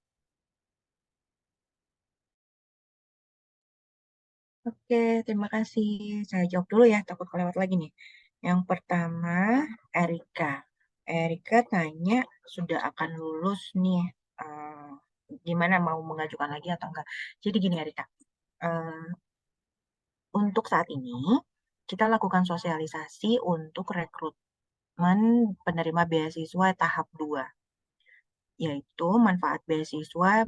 Oke, terima kasih. Saya jawab dulu ya, takut kelewat lagi nih. Yang pertama, Erika. Erika tanya sudah akan lulus nih, gimana mau mengajukan lagi atau enggak. Jadi gini Erika, untuk saat ini kita lakukan sosialisasi untuk rekrutmen penerima beasiswa tahap 2, yaitu manfaat beasiswa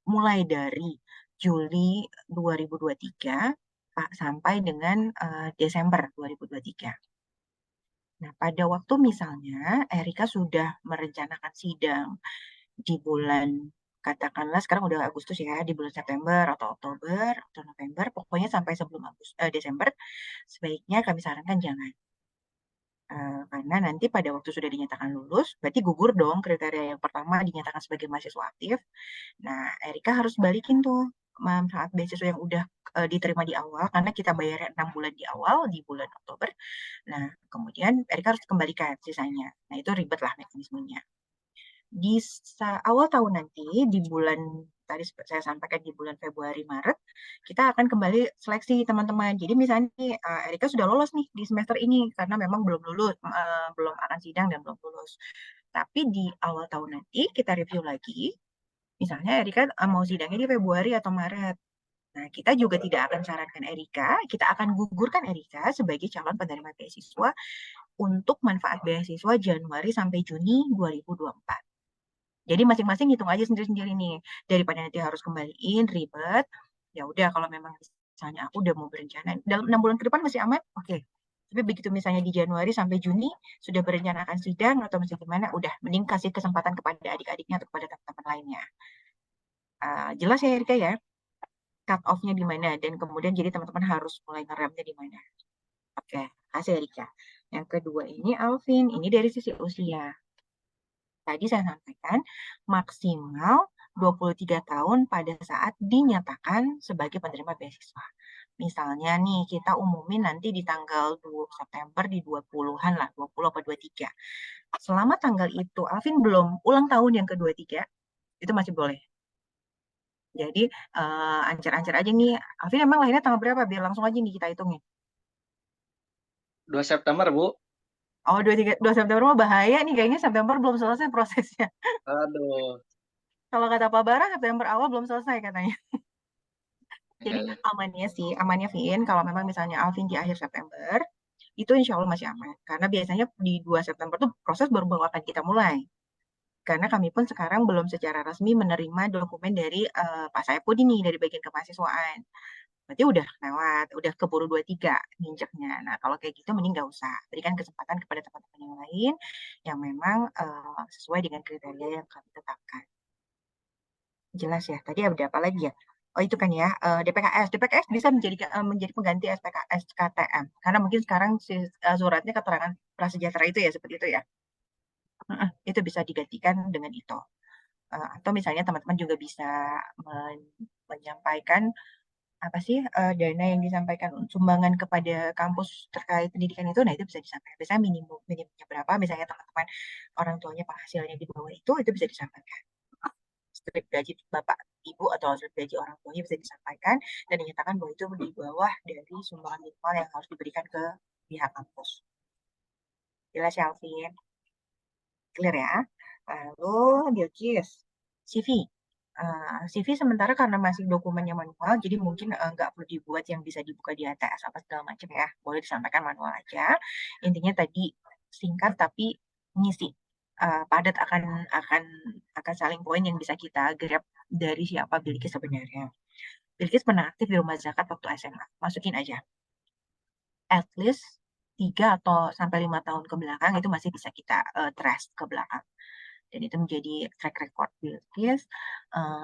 mulai dari Juli 2023 sampai dengan Desember 2023. Nah, pada waktu misalnya Erika sudah merencanakan sidang di bulan, katakanlah sekarang udah Agustus ya, di bulan September atau Oktober atau November, pokoknya sampai sebelum Desember, sebaiknya kami sarankan jangan. Karena nanti pada waktu sudah dinyatakan lulus, berarti gugur dong kriteria yang pertama dinyatakan sebagai mahasiswa aktif. Nah, Erika harus balikin tuh manfaat beasiswa yang udah diterima di awal, karena kita bayarnya 6 bulan di awal, di bulan Oktober. Nah, kemudian Erika harus kembalikan sisanya. Nah, itu ribet lah mekanismenya. Di awal tahun nanti, di bulan, tadi saya sampaikan di bulan Februari, Maret, kita akan kembali seleksi teman-teman. Jadi misalnya Erika sudah lolos nih di semester ini, karena memang belum lulus, belum akan sidang dan belum lulus. Tapi di awal tahun nanti, kita review lagi. Misalnya Erika mau sidangnya di Februari atau Maret. Nah, kita juga tidak akan sarankan Erika, kita akan gugurkan Erika sebagai calon penerima beasiswa untuk manfaat beasiswa Januari sampai Juni 2024. Jadi masing-masing hitung aja sendiri-sendiri nih. Daripada nanti harus kembaliin, ribet, ya udah kalau memang misalnya aku udah mau berencana, dalam 6 bulan ke depan masih aman, oke. Tapi begitu misalnya di Januari sampai Juni sudah berencana akan sidang atau masih gimana, udah mending kasih kesempatan kepada adik-adiknya atau kepada teman-teman lainnya. Jelas ya Erika ya, cut off-nya di mana, dan kemudian jadi teman-teman harus mulai ngeremnya di mana. Oke, kasih Erika. Yang kedua ini Alvin, ini dari sisi usia. Tadi saya sampaikan maksimal 23 tahun pada saat dinyatakan sebagai penerima beasiswa. Misalnya nih, kita umumin nanti di tanggal 2 September di 20-an lah, 20 atau 23. Selama tanggal itu Alvin belum ulang tahun yang ke-23, itu masih boleh. Jadi ancar-ancar aja nih, Alvin emang lahirnya tanggal berapa? Biar langsung aja nih kita hitungin. 2 September, Bu. Oh, 2 September mah bahaya nih, kayaknya September belum selesai prosesnya. Aduh. Kalau kata Pak Bara, September awal belum selesai katanya. Jadi amannya Vin, kalau memang misalnya Alvin di akhir September, itu insya Allah masih aman. Karena biasanya di 2 September tuh proses baru akan kita mulai. Karena kami pun sekarang belum secara resmi menerima dokumen dari Pak Saipudin nih, dari bagian kemahasiswaan. berarti udah lewat, udah keburu 23 nginjeknya. Nah, kalau kayak gitu mending nggak usah. Berikan kesempatan kepada teman-teman yang lain yang memang sesuai dengan kriteria yang kami tetapkan. Jelas ya. Tadi ada apa lagi ya? Oh itu kan ya, DPKS. DPKS bisa menjadi pengganti SKTM. Karena mungkin sekarang suratnya keterangan prasejahtera itu ya, seperti itu ya. Itu bisa digantikan dengan itu. Atau misalnya teman-teman juga bisa menyampaikan apa sih dana yang disampaikan sumbangan kepada kampus terkait pendidikan itu, nah itu bisa disampaikan. Biasanya minimumnya berapa, misalnya teman-teman orang tuanya penghasilannya di bawah itu bisa disampaikan. Slip gaji bapak ibu atau slip gaji orang tuanya bisa disampaikan dan dinyatakan bahwa itu di bawah dari sumbangan minimal yang harus diberikan ke pihak kampus. Jelas ya, Alvin? Clear ya? Lalu Bilkis, CV. CV sementara karena masih dokumennya manual, jadi mungkin nggak perlu dibuat yang bisa dibuka di ATS apa segala macam ya. Boleh disampaikan manual aja. Intinya tadi singkat tapi ngisi. Padat akan saling poin yang bisa kita grab dari siapa Bilkis sebenarnya. Bilkis pernah aktif di rumah zakat waktu SMA. Masukin aja. At least 3 atau sampai 5 tahun ke belakang itu masih bisa kita trace ke belakang. Dan itu menjadi track record Bilkis.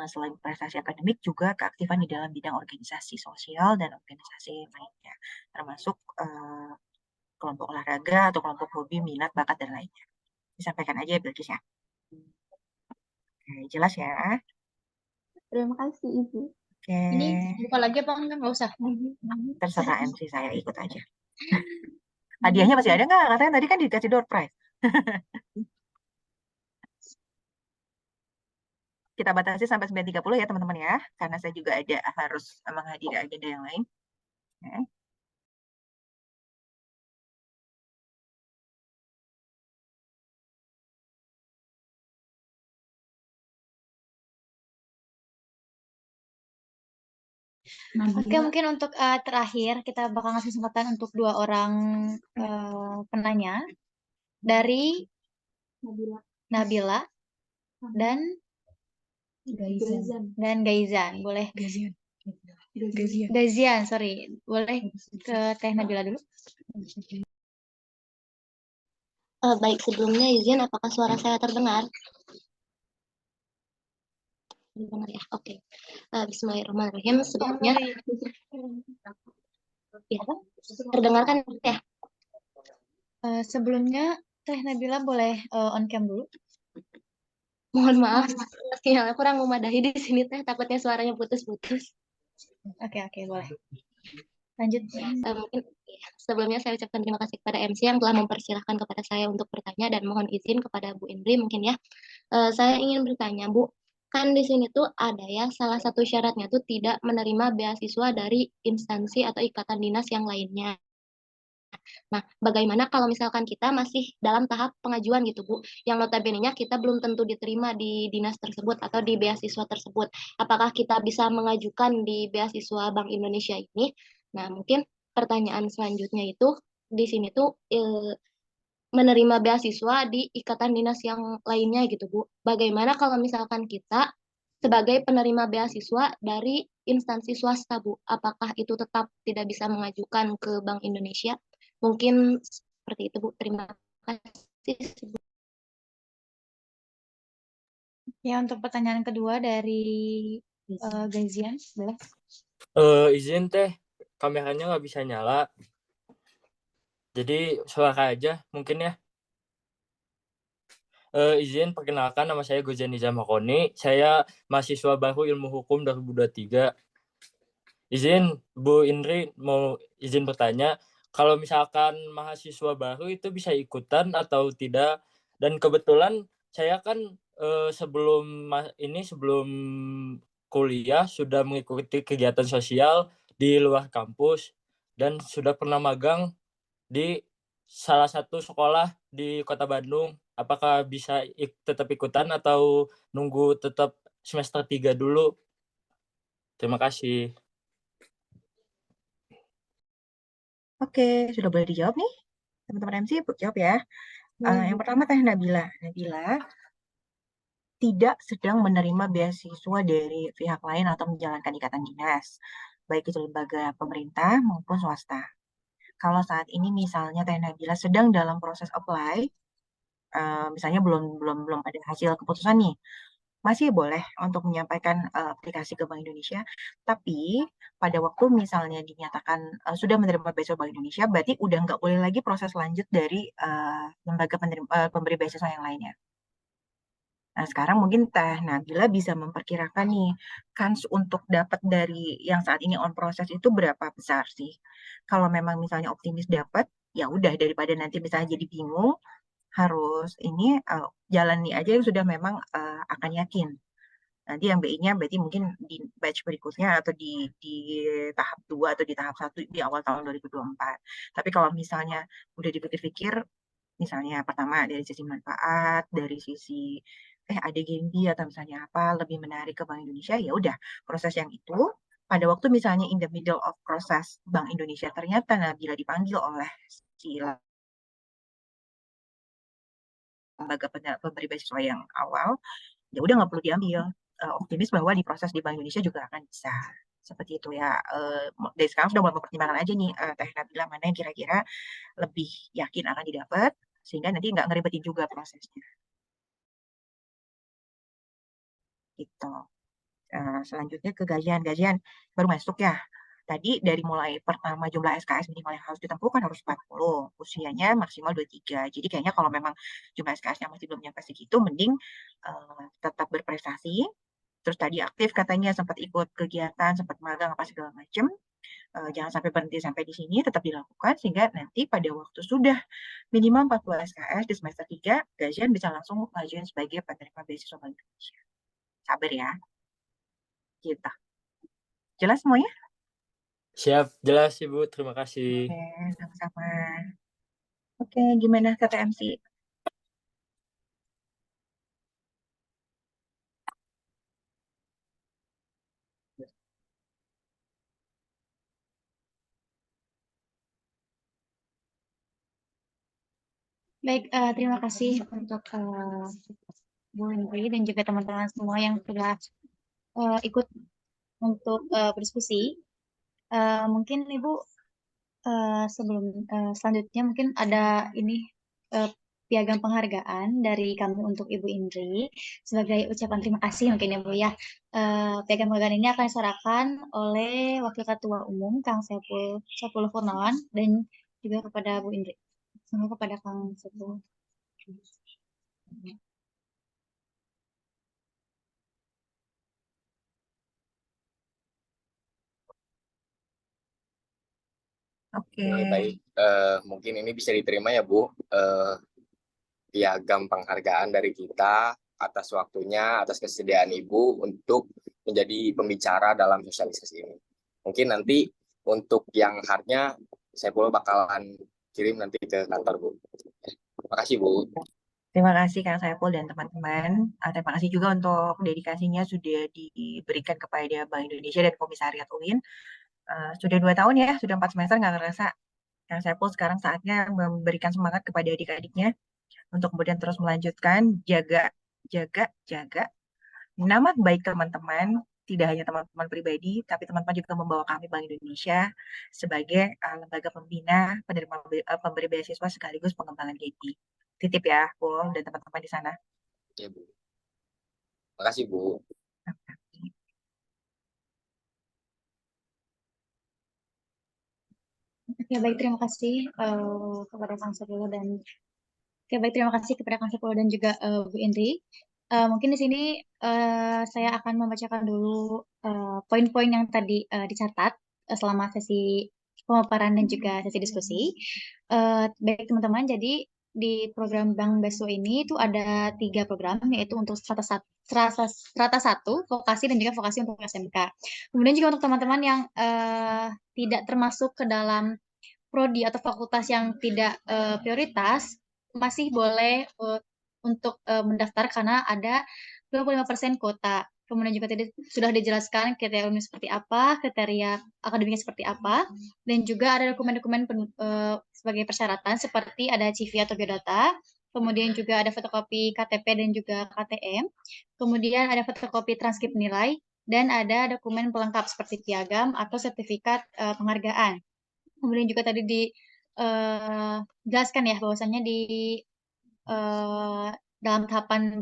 Selain prestasi akademik juga keaktifan di dalam bidang organisasi sosial dan organisasi lainnya, termasuk kelompok olahraga atau kelompok hobi, minat, bakat, dan lainnya. Disampaikan aja Bilkis ya. Oke, jelas ya? Terima kasih Ibu. Oke. Ini buka lagi apa enggak? Nggak usah. Terserah MC saya, ikut aja. Hadiahnya masih ada nggak? Katanya tadi kan dikasih door prize. Kita batasi sampai 9.30 ya teman-teman ya, karena saya juga harus menghadiri agenda yang lain. Okay. Oke, mungkin untuk terakhir kita bakal ngasih kesempatan untuk 2 orang penanya dari Nabila dan Gaizan. Boleh. Gazian, sorry. Boleh ke Teh Nabila dulu. Baik, sebelumnya izin apakah suara saya terdengar? Terdengar ya, oke. Bismillahirrahmanirrahim. Sebelumnya, ya, terdengar kan ya? Sebelumnya Teh Nabila boleh on cam dulu. Mohon maaf, sinyalnya kurang memadai di sini Teh, takutnya suaranya putus-putus. Oke, boleh. Lanjut. Mungkin sebelumnya saya ucapkan terima kasih kepada MC yang telah mempersilahkan kepada saya untuk bertanya dan mohon izin kepada Bu Indri mungkin ya. Saya ingin bertanya Bu, kan di sini tuh ada ya salah satu syaratnya tuh tidak menerima beasiswa dari instansi atau ikatan dinas yang lainnya. Nah, bagaimana kalau misalkan kita masih dalam tahap pengajuan gitu Bu, yang notabene-nya kita belum tentu diterima di dinas tersebut atau di beasiswa tersebut. Apakah kita bisa mengajukan di beasiswa Bank Indonesia ini? Nah, mungkin pertanyaan selanjutnya itu di sini tuh menerima beasiswa di ikatan dinas yang lainnya gitu Bu. Bagaimana kalau misalkan kita sebagai penerima beasiswa dari instansi swasta Bu, apakah itu tetap tidak bisa mengajukan ke Bank Indonesia? Mungkin seperti itu Bu. Terima kasih. Ya, untuk pertanyaan kedua dari Gazian, boleh. Izin Teh, kameranya nggak bisa nyala. Jadi suara aja mungkin ya. Izin perkenalkan, nama saya Gozan Nizam Hakoni. Saya mahasiswa baru Ilmu Hukum 2023. Izin Bu Indri mau izin bertanya, kalau misalkan mahasiswa baru itu bisa ikutan atau tidak? Dan kebetulan saya kan sebelum kuliah sudah mengikuti kegiatan sosial di luar kampus dan sudah pernah magang di salah satu sekolah di Kota Bandung. Apakah bisa tetap ikutan atau nunggu tetap semester 3 dulu? Terima kasih. Oke, sudah boleh dijawab nih. Teman-teman MC, jawab ya. Yang pertama Teh Nabila. Nabila tidak sedang menerima beasiswa dari pihak lain atau menjalankan ikatan dinas. baik itu lembaga pemerintah maupun swasta. Kalau saat ini misalnya Teh Nabila sedang dalam proses apply, misalnya belum ada hasil keputusan nih, masih boleh untuk menyampaikan aplikasi ke Bank Indonesia. Tapi pada waktu misalnya dinyatakan sudah menerima beasiswa Bank Indonesia, berarti udah nggak boleh lagi proses lanjut dari lembaga pemberi beasiswa yang lainnya. Nah, sekarang mungkin Teh Nabila bisa memperkirakan nih, kans untuk dapat dari yang saat ini on proses itu berapa besar sih? Kalau memang misalnya optimis dapat, ya udah daripada nanti misalnya jadi bingung, harus ini jalani aja yang sudah memang akan yakin. Nanti yang BI-nya berarti mungkin di batch berikutnya atau di tahap 2 atau di tahap 1 di awal tahun 2024. Tapi kalau misalnya udah dipikir-pikir, misalnya pertama dari sisi manfaat, dari sisi ada Genbi atau misalnya apa lebih menarik ke Bank Indonesia, ya udah proses yang itu pada waktu misalnya in the middle of proses Bank Indonesia ternyata Nabila dipanggil oleh si lembaga pemberi beasiswa yang awal, ya udah nggak perlu diambil. Optimis bahwa di proses di Bank Indonesia juga akan bisa seperti itu ya. Dari sekarang sudah mulai mempertimbangkan aja nih Teh Nabila mana yang kira-kira lebih yakin akan didapat sehingga nanti nggak ngeribetin juga prosesnya. Gitu. Selanjutnya ke gajian baru masuk ya. Tadi dari mulai pertama jumlah SKS minimal yang harus ditempuh kan harus 40, usianya maksimal 23. Jadi kayaknya kalau memang jumlah SKS-nya masih belum nyampe segitu, mending tetap berprestasi. Terus tadi aktif katanya sempat ikut kegiatan, sempat magang apa segala macam. Jangan sampai berhenti sampai di sini, tetap dilakukan sehingga nanti pada waktu sudah minimal 40 SKS di semester 3, Gajian bisa langsung mengajukan sebagai penerima beasiswa Bank Indonesia. Sabar ya. Gitu. Jelas semuanya? Siap, jelas Ibu. Terima kasih. Oke, sama-sama. Oke, gimana kata MC? Baik, terima kasih untuk Bu Indri dan juga teman-teman semua yang sudah ikut untuk berdiskusi. Mungkin Ibu sebelum selanjutnya mungkin ada ini piagam penghargaan dari kami untuk Ibu Indri sebagai ucapan terima kasih mungkin ya Bu ya. Piagam penghargaan ini akan diserahkan oleh Wakil Ketua Umum Kang Saiful Furnawan dan juga kepada Bu Indri. Semoga kepada Kang Saiful. Oke. Baik, mungkin ini bisa diterima ya Bu, piagam penghargaan dari kita atas waktunya, atas kesediaan Ibu untuk menjadi pembicara dalam sosialisasi ini. Mungkin nanti untuk yang hardnya saya bakalan kirim nanti ke kantor Bu. Terima kasih Bu. Terima kasih Kang Saiful dan teman-teman. Terima kasih juga untuk dedikasinya sudah diberikan kepada Bank Indonesia dan Komisariat UIN. Sudah 2 tahun ya, sudah 4 semester nggak ngerasa. Kang Saiful sekarang saatnya memberikan semangat kepada adik-adiknya untuk kemudian terus melanjutkan jaga nama baik teman-teman, tidak hanya teman-teman pribadi, tapi teman-teman juga membawa kami Bank Indonesia sebagai lembaga pembina penerima pemberi beasiswa sekaligus pengembangan GP. Titip ya, Bu dan teman-teman di sana. Ya, Bu. Terima kasih, Bu. Oke, baik, terima kasih kepada Kang Saiful dan juga Bu Indri. Mungkin di sini saya akan membacakan dulu poin-poin yang tadi dicatat selama sesi pemaparan dan juga sesi diskusi. Baik teman-teman, jadi di program Bank Beasiswa ini itu ada 3 program, yaitu untuk strata 1, vokasi dan juga vokasi untuk SMK. Kemudian juga untuk teman-teman yang tidak termasuk ke dalam prodi atau fakultas yang tidak prioritas, masih boleh untuk mendaftar karena ada 25% kuota. Kemudian juga tadi sudah dijelaskan kriteria umum seperti apa, kriteria akademiknya seperti apa, dan juga ada dokumen-dokumen sebagai persyaratan seperti ada CV atau biodata, kemudian juga ada fotokopi KTP dan juga KTM, kemudian ada fotokopi transkrip nilai, dan ada dokumen pelengkap seperti piagam atau sertifikat penghargaan. Kemudian juga tadi dijelaskan ya bahwasannya di dalam tahapan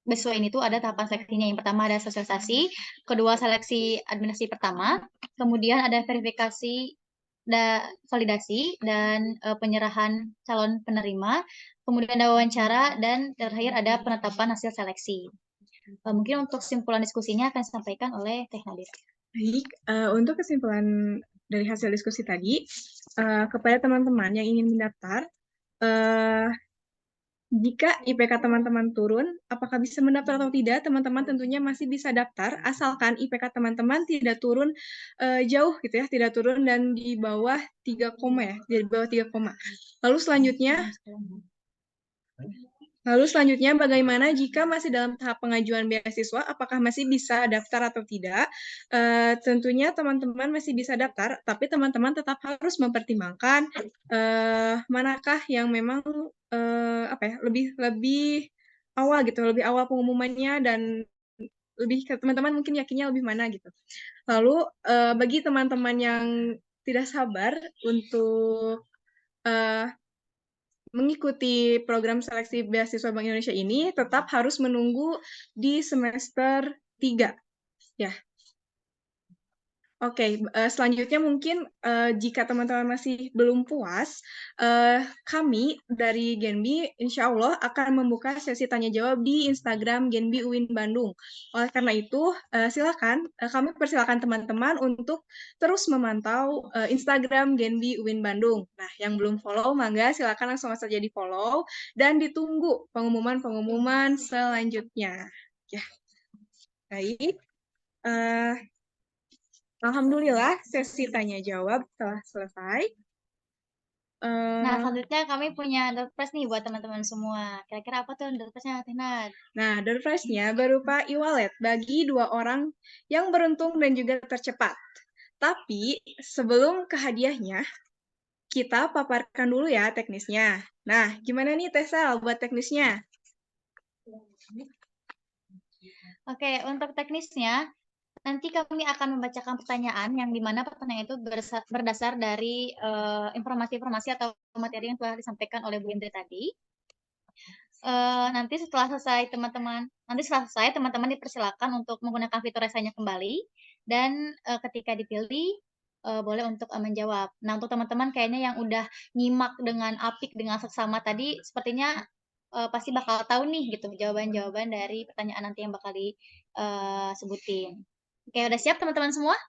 beasiswa ini tuh ada tahapan seleksinya. Yang pertama ada sosialisasi, kedua seleksi administrasi pertama, kemudian ada verifikasi validasi dan penyerahan calon penerima, kemudian ada wawancara, dan terakhir ada penetapan hasil seleksi. Mungkin untuk kesimpulan diskusinya akan disampaikan oleh Teh Nadira. Baik, untuk kesimpulan dari hasil diskusi tadi, kepada teman-teman yang ingin mendaftar, jika IPK teman-teman turun, apakah bisa mendaftar atau tidak, teman-teman tentunya masih bisa daftar, asalkan IPK teman-teman tidak turun jauh gitu ya, tidak turun dan di bawah 3, ya, di bawah 3, Lalu selanjutnya, bagaimana jika masih dalam tahap pengajuan beasiswa, apakah masih bisa daftar atau tidak? Tentunya teman-teman masih bisa daftar, tapi teman-teman tetap harus mempertimbangkan manakah yang memang lebih awal gitu, lebih awal pengumumannya dan lebih ke teman-teman mungkin yakinnya lebih mana gitu. Lalu bagi teman-teman yang tidak sabar untuk mengikuti program seleksi beasiswa Bank Indonesia ini tetap harus menunggu di semester 3. Ya. Oke, selanjutnya mungkin jika teman-teman masih belum puas, kami dari Genbi insya Allah akan membuka sesi tanya jawab di Instagram Genbi UIN Bandung. Oleh karena itu, silakan kami persilakan teman-teman untuk terus memantau Instagram Genbi UIN Bandung. Nah, yang belum follow, mangga silakan langsung saja di follow dan ditunggu pengumuman-pengumuman selanjutnya. Ya, baik. Alhamdulillah, sesi tanya jawab telah selesai. Nah, selanjutnya kami punya door prize nih buat teman-teman semua. Kira-kira apa tuh door prize-nya, Teh Nad? Nah, door prize-nya berupa e-wallet bagi 2 orang yang beruntung dan juga tercepat. Tapi sebelum ke hadiahnya, kita paparkan dulu ya teknisnya. Nah, gimana nih Teh Sel buat teknisnya? Oke, untuk teknisnya, nanti kami akan membacakan pertanyaan yang dimana pertanyaan itu berdasar dari informasi-informasi atau materi yang telah disampaikan oleh Bu Indri tadi. Nanti setelah selesai teman-teman dipersilakan untuk menggunakan fitur resanya kembali dan ketika dipilih boleh untuk menjawab. Nah, untuk teman-teman kayaknya yang udah nyimak dengan apik dengan seksama tadi sepertinya pasti bakal tahu nih gitu jawaban-jawaban dari pertanyaan nanti yang bakal disebutin. Oke, udah siap teman-teman semua?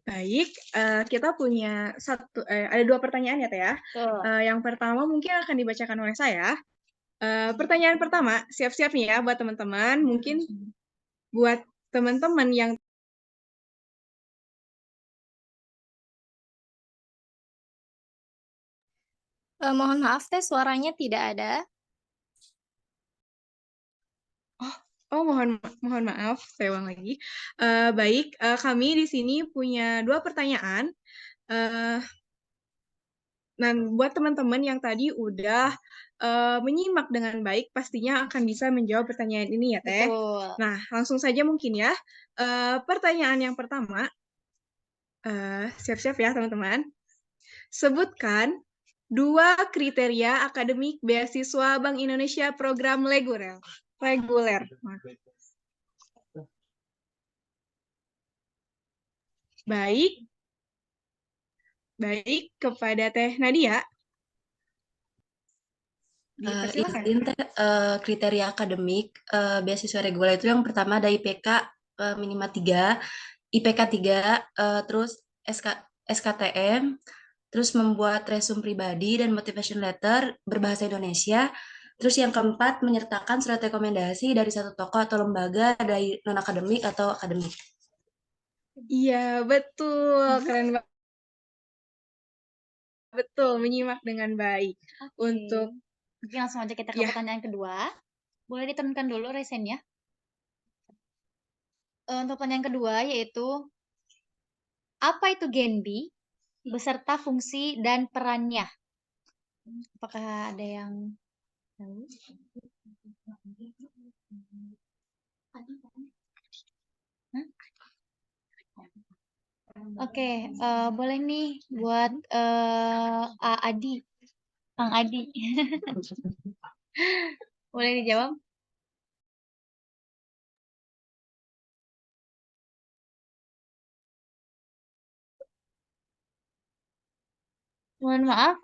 Baik, kita punya ada 2 pertanyaan ya Teh ya. Yang pertama mungkin akan dibacakan oleh saya. Pertanyaan pertama, siap-siap nih ya buat teman-teman. Mungkin buat teman-teman yang Mohon maaf, Teh, suaranya tidak ada. Oh, mohon maaf, saya ulang lagi. Baik, kami di sini punya 2 pertanyaan. Dan buat teman-teman yang tadi udah menyimak dengan baik, pastinya akan bisa menjawab pertanyaan ini ya, Teh. Betul. Nah, langsung saja mungkin ya. Pertanyaan yang pertama, siap-siap ya teman-teman. Sebutkan 2 kriteria akademik beasiswa Bank Indonesia program reguler. Baik kepada Teh Nadia. Izin Teh, kriteria akademik beasiswa reguler itu yang pertama ada IPK minimal 3, IPK 3, terus SKTM, terus membuat resume pribadi dan motivation letter berbahasa Indonesia. Terus yang keempat, menyertakan surat rekomendasi dari satu tokoh atau lembaga dari non-akademik atau akademik. Iya, betul. Keren banget. Betul, menyimak dengan baik. Untuk Mungkin langsung aja kita ke ya, pertanyaan kedua. Boleh diturunkan dulu resennya. Untuk pertanyaan kedua yaitu, apa itu Genbi beserta fungsi dan perannya? Apakah ada yang tahu? Hah? Oke, boleh nih buat Adi, Kang Adi. Boleh dijawab? Mohon maaf,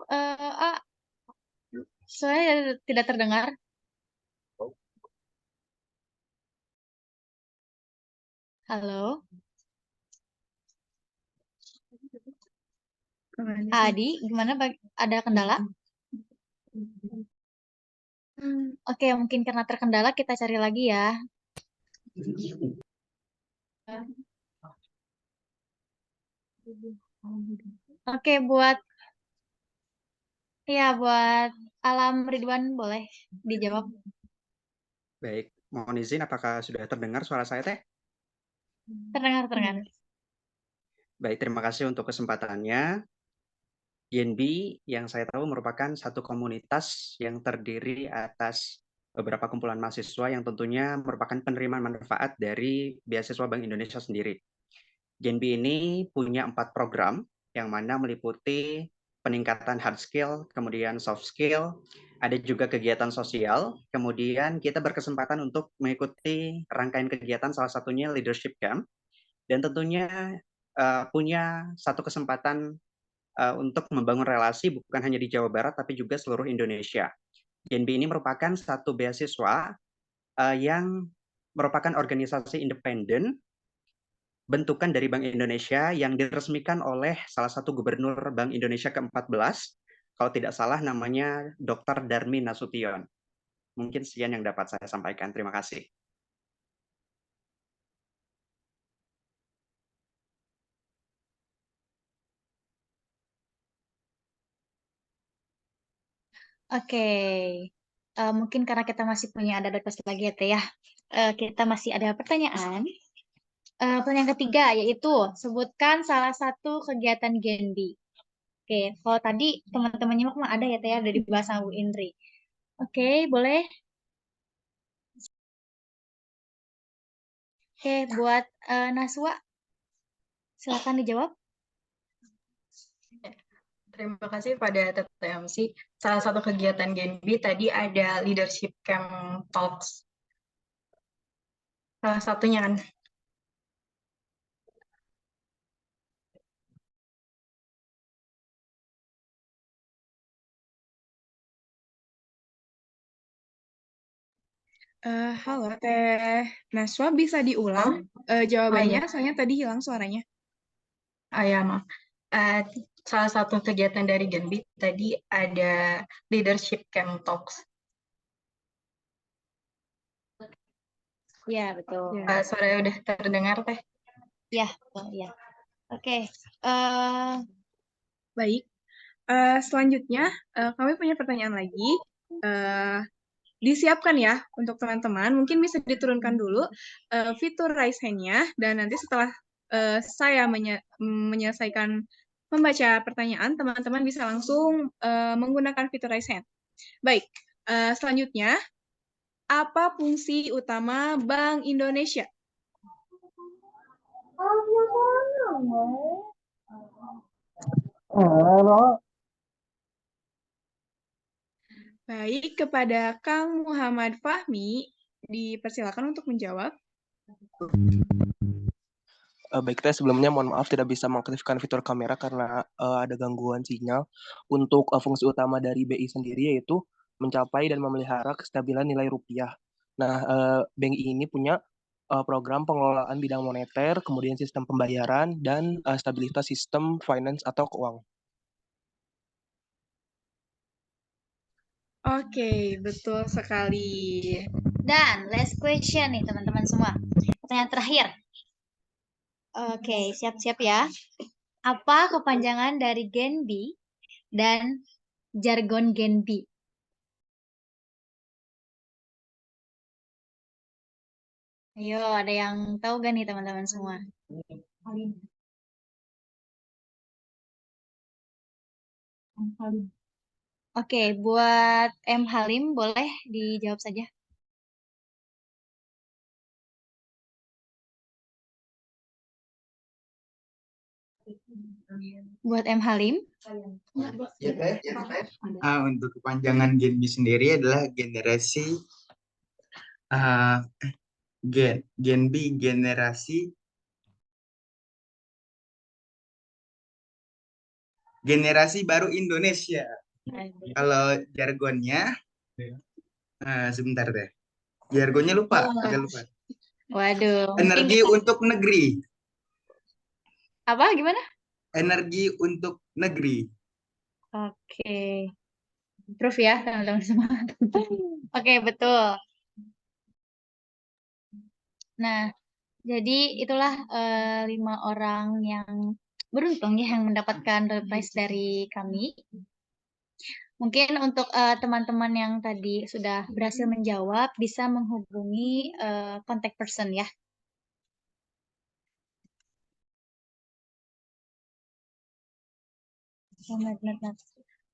saya tidak terdengar. Halo, Adi, gimana? Ada kendala? Oke, mungkin karena terkendala kita cari lagi ya. Oke, buat Alam Ridwan boleh dijawab. Baik, mohon izin apakah sudah terdengar suara saya Teh? Terdengar. Baik, terima kasih untuk kesempatannya. Genbi yang saya tahu merupakan satu komunitas yang terdiri atas beberapa kumpulan mahasiswa yang tentunya merupakan penerima manfaat dari beasiswa Bank Indonesia sendiri. Genbi ini punya 4 program yang mana meliputi peningkatan hard skill, kemudian soft skill, ada juga kegiatan sosial, kemudian kita berkesempatan untuk mengikuti rangkaian kegiatan salah satunya leadership camp, dan tentunya punya satu kesempatan untuk membangun relasi bukan hanya di Jawa Barat tapi juga seluruh Indonesia. Genbi ini merupakan satu beasiswa yang merupakan organisasi independen bentukan dari Bank Indonesia yang diresmikan oleh salah satu gubernur Bank Indonesia ke-14, kalau tidak salah namanya Dr. Darmin Nasution. Mungkin sekian yang dapat saya sampaikan. Terima kasih. Oke, mungkin karena kita masih punya ada request lagi ya Teh ya. Kita masih ada pertanyaan. Pertanyaan ketiga yaitu sebutkan salah satu kegiatan Genbi. Oke, kalau tadi teman-temannya mah ada ya Teh ya dari bahasa Bu Indri. Oke, boleh. Oke, buat Naswa, silakan dijawab. Terima kasih pada TTMC. Salah satu kegiatan Genbi tadi ada leadership camp talks. Salah satunya kan. Halo Teh Naswa, bisa diulang jawabannya? iya. Soalnya tadi hilang suaranya. Ya, maaf. Salah satu kegiatan dari Genbi tadi ada leadership camp talks. Ya, betul. Suara udah terdengar, Teh? Ya, betul, ya. Oke. Baik. Selanjutnya, kami punya pertanyaan lagi. Disiapkan ya untuk teman-teman. Mungkin bisa diturunkan dulu fitur raise hand-nya, dan nanti setelah saya menyelesaikan membaca pertanyaan, teman-teman bisa langsung menggunakan fitur raise hand. Baik, selanjutnya, apa fungsi utama Bank Indonesia? Baik, kepada Kang Muhammad Fahmi, dipersilakan untuk menjawab. Baik, Teh, sebelumnya mohon maaf tidak bisa mengaktifkan fitur kamera karena ada gangguan sinyal. Untuk fungsi utama dari BI sendiri yaitu mencapai dan memelihara kestabilan nilai rupiah. Nah, BI ini punya program pengelolaan bidang moneter, kemudian sistem pembayaran, dan stabilitas sistem finance atau keuangan. Oke, betul sekali. Dan last question nih teman-teman semua. Pertanyaan terakhir. Oke, siap-siap ya. Apa kepanjangan dari Genbi dan jargon Genbi? Ayo, ada yang tahu gak nih teman-teman semua? Oke, buat M. Halim boleh dijawab saja. Buat M. Halim. Untuk kepanjangan Genbi sendiri adalah Genbi generasi baru Indonesia. Kalau jargonnya, sebentar deh. Jargonnya lupa, agak lupa. Waduh. Energi untuk negeri. Apa? Gimana? Energi untuk negeri. Oke. Proof ya, teman-teman semua. Oke, betul. Nah, jadi itulah 5 orang yang beruntung ya yang mendapatkan door prize dari kami. Mungkin untuk teman-teman yang tadi sudah berhasil menjawab, bisa menghubungi contact person ya.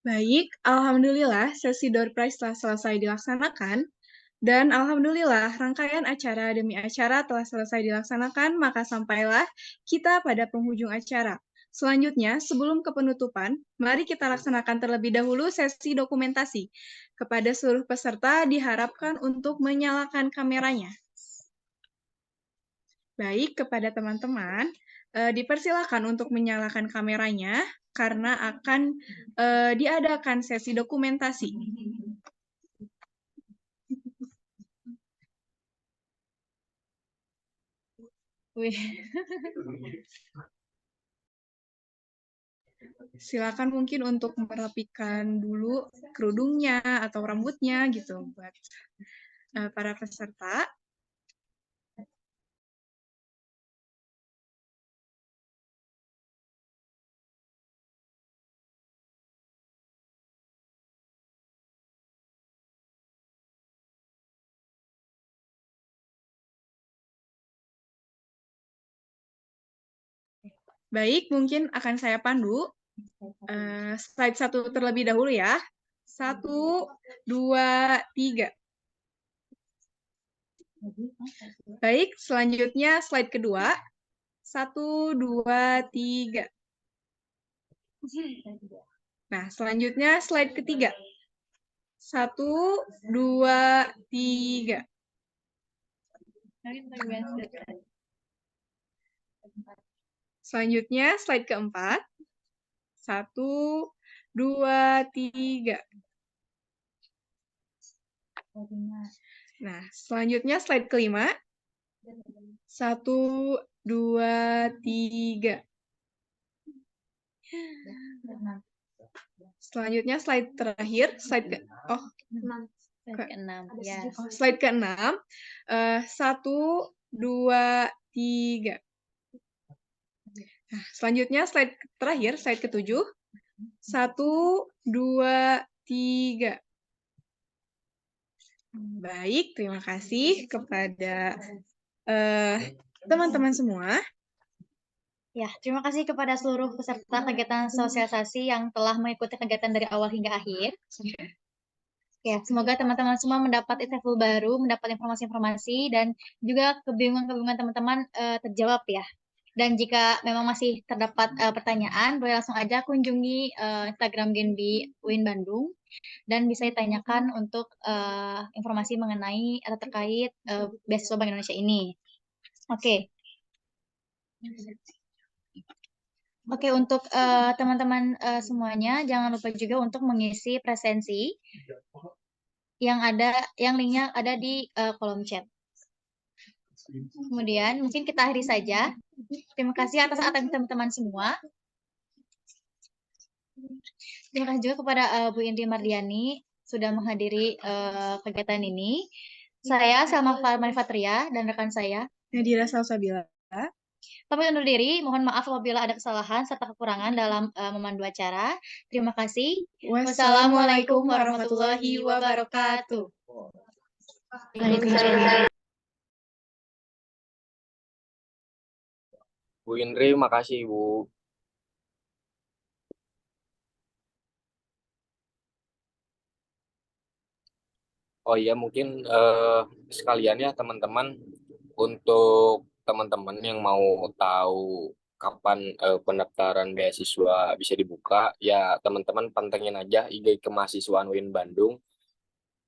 Baik, alhamdulillah sesi door prize telah selesai dilaksanakan. Dan alhamdulillah rangkaian acara demi acara telah selesai dilaksanakan, maka sampailah kita pada penghujung acara. Selanjutnya, sebelum ke penutupan, mari kita laksanakan terlebih dahulu sesi dokumentasi. Kepada seluruh peserta diharapkan untuk menyalakan kameranya. Baik, kepada teman-teman, dipersilakan untuk menyalakan kameranya karena akan diadakan sesi dokumentasi. Wih. Silakan mungkin untuk merapikan dulu kerudungnya atau rambutnya gitu buat para peserta. Baik, mungkin akan saya pandu. Slide 1 terlebih dahulu ya. 1, 2, 3. Baik, selanjutnya slide kedua. 1, 2, 3. Nah, selanjutnya slide ketiga. 1, 2, 3. Selanjutnya slide keempat. 1, 2, 3. Nah, selanjutnya slide kelima. 1, 2, 3. Selanjutnya slide terakhir, slide slide ke-6 ya. 1, 2, 3. Nah, selanjutnya slide terakhir, slide ke-7. 1, 2, 3. Baik, terima kasih kepada teman-teman semua. Ya, terima kasih kepada seluruh peserta kegiatan sosialisasi yang telah mengikuti kegiatan dari awal hingga akhir. Ya, semoga teman-teman semua mendapat insight baru, mendapat informasi-informasi, dan juga kebingungan-kebingungan teman-teman terjawab ya. Dan jika memang masih terdapat pertanyaan, boleh langsung aja kunjungi Instagram Genbi UIN Bandung, dan bisa ditanyakan untuk informasi mengenai atau terkait beasiswa Bank Indonesia ini. Oke. Oke, untuk teman-teman semuanya, jangan lupa juga untuk mengisi presensi yang linknya ada di kolom chat. Kemudian mungkin kita akhiri saja. Terima kasih atas teman-teman semua. Terima kasih juga kepada Bu Indri Mardiani sudah menghadiri kegiatan ini. Saya Salma Farmani Fatria dan rekan saya Nadira Salsabila Pamit undur diri, mohon maaf apabila ada kesalahan serta kekurangan dalam memandu acara. Terima kasih. Wassalamualaikum warahmatullahi wabarakatuh. Waalaikumsalam. Bu Indri, makasih Bu. Oh iya, mungkin sekalian ya teman-teman, untuk teman-teman yang mau tahu kapan pendaftaran beasiswa bisa dibuka, ya teman-teman pantengin aja IG kemahasiswaan UIN Bandung.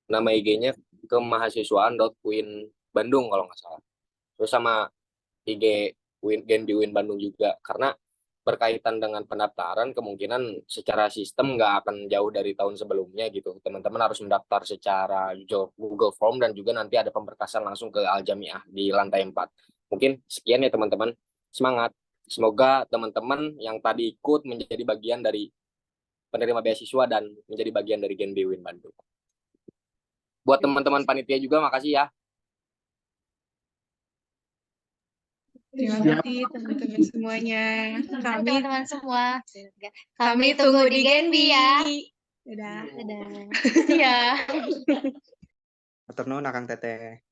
Nama IG-nya kemahasiswaan.uin Bandung kalau nggak salah. Terus sama IG Genbi UIN Bandung juga, karena berkaitan dengan pendaftaran kemungkinan secara sistem nggak akan jauh dari tahun sebelumnya gitu. Teman-teman harus mendaftar secara Google Form dan juga nanti ada pemberkasan langsung ke Al-Jamiah di lantai 4. Mungkin sekian ya teman-teman. Semangat. Semoga teman-teman yang tadi ikut menjadi bagian dari penerima beasiswa dan menjadi bagian dari Genbi UIN Bandung. Buat teman-teman panitia juga makasih ya. Terima kasih teman-teman semuanya. Teman-teman semua. Kami tunggu di Genbi ya. Dadah. Dadah. Iya. Matur nuwun Kang Teteh.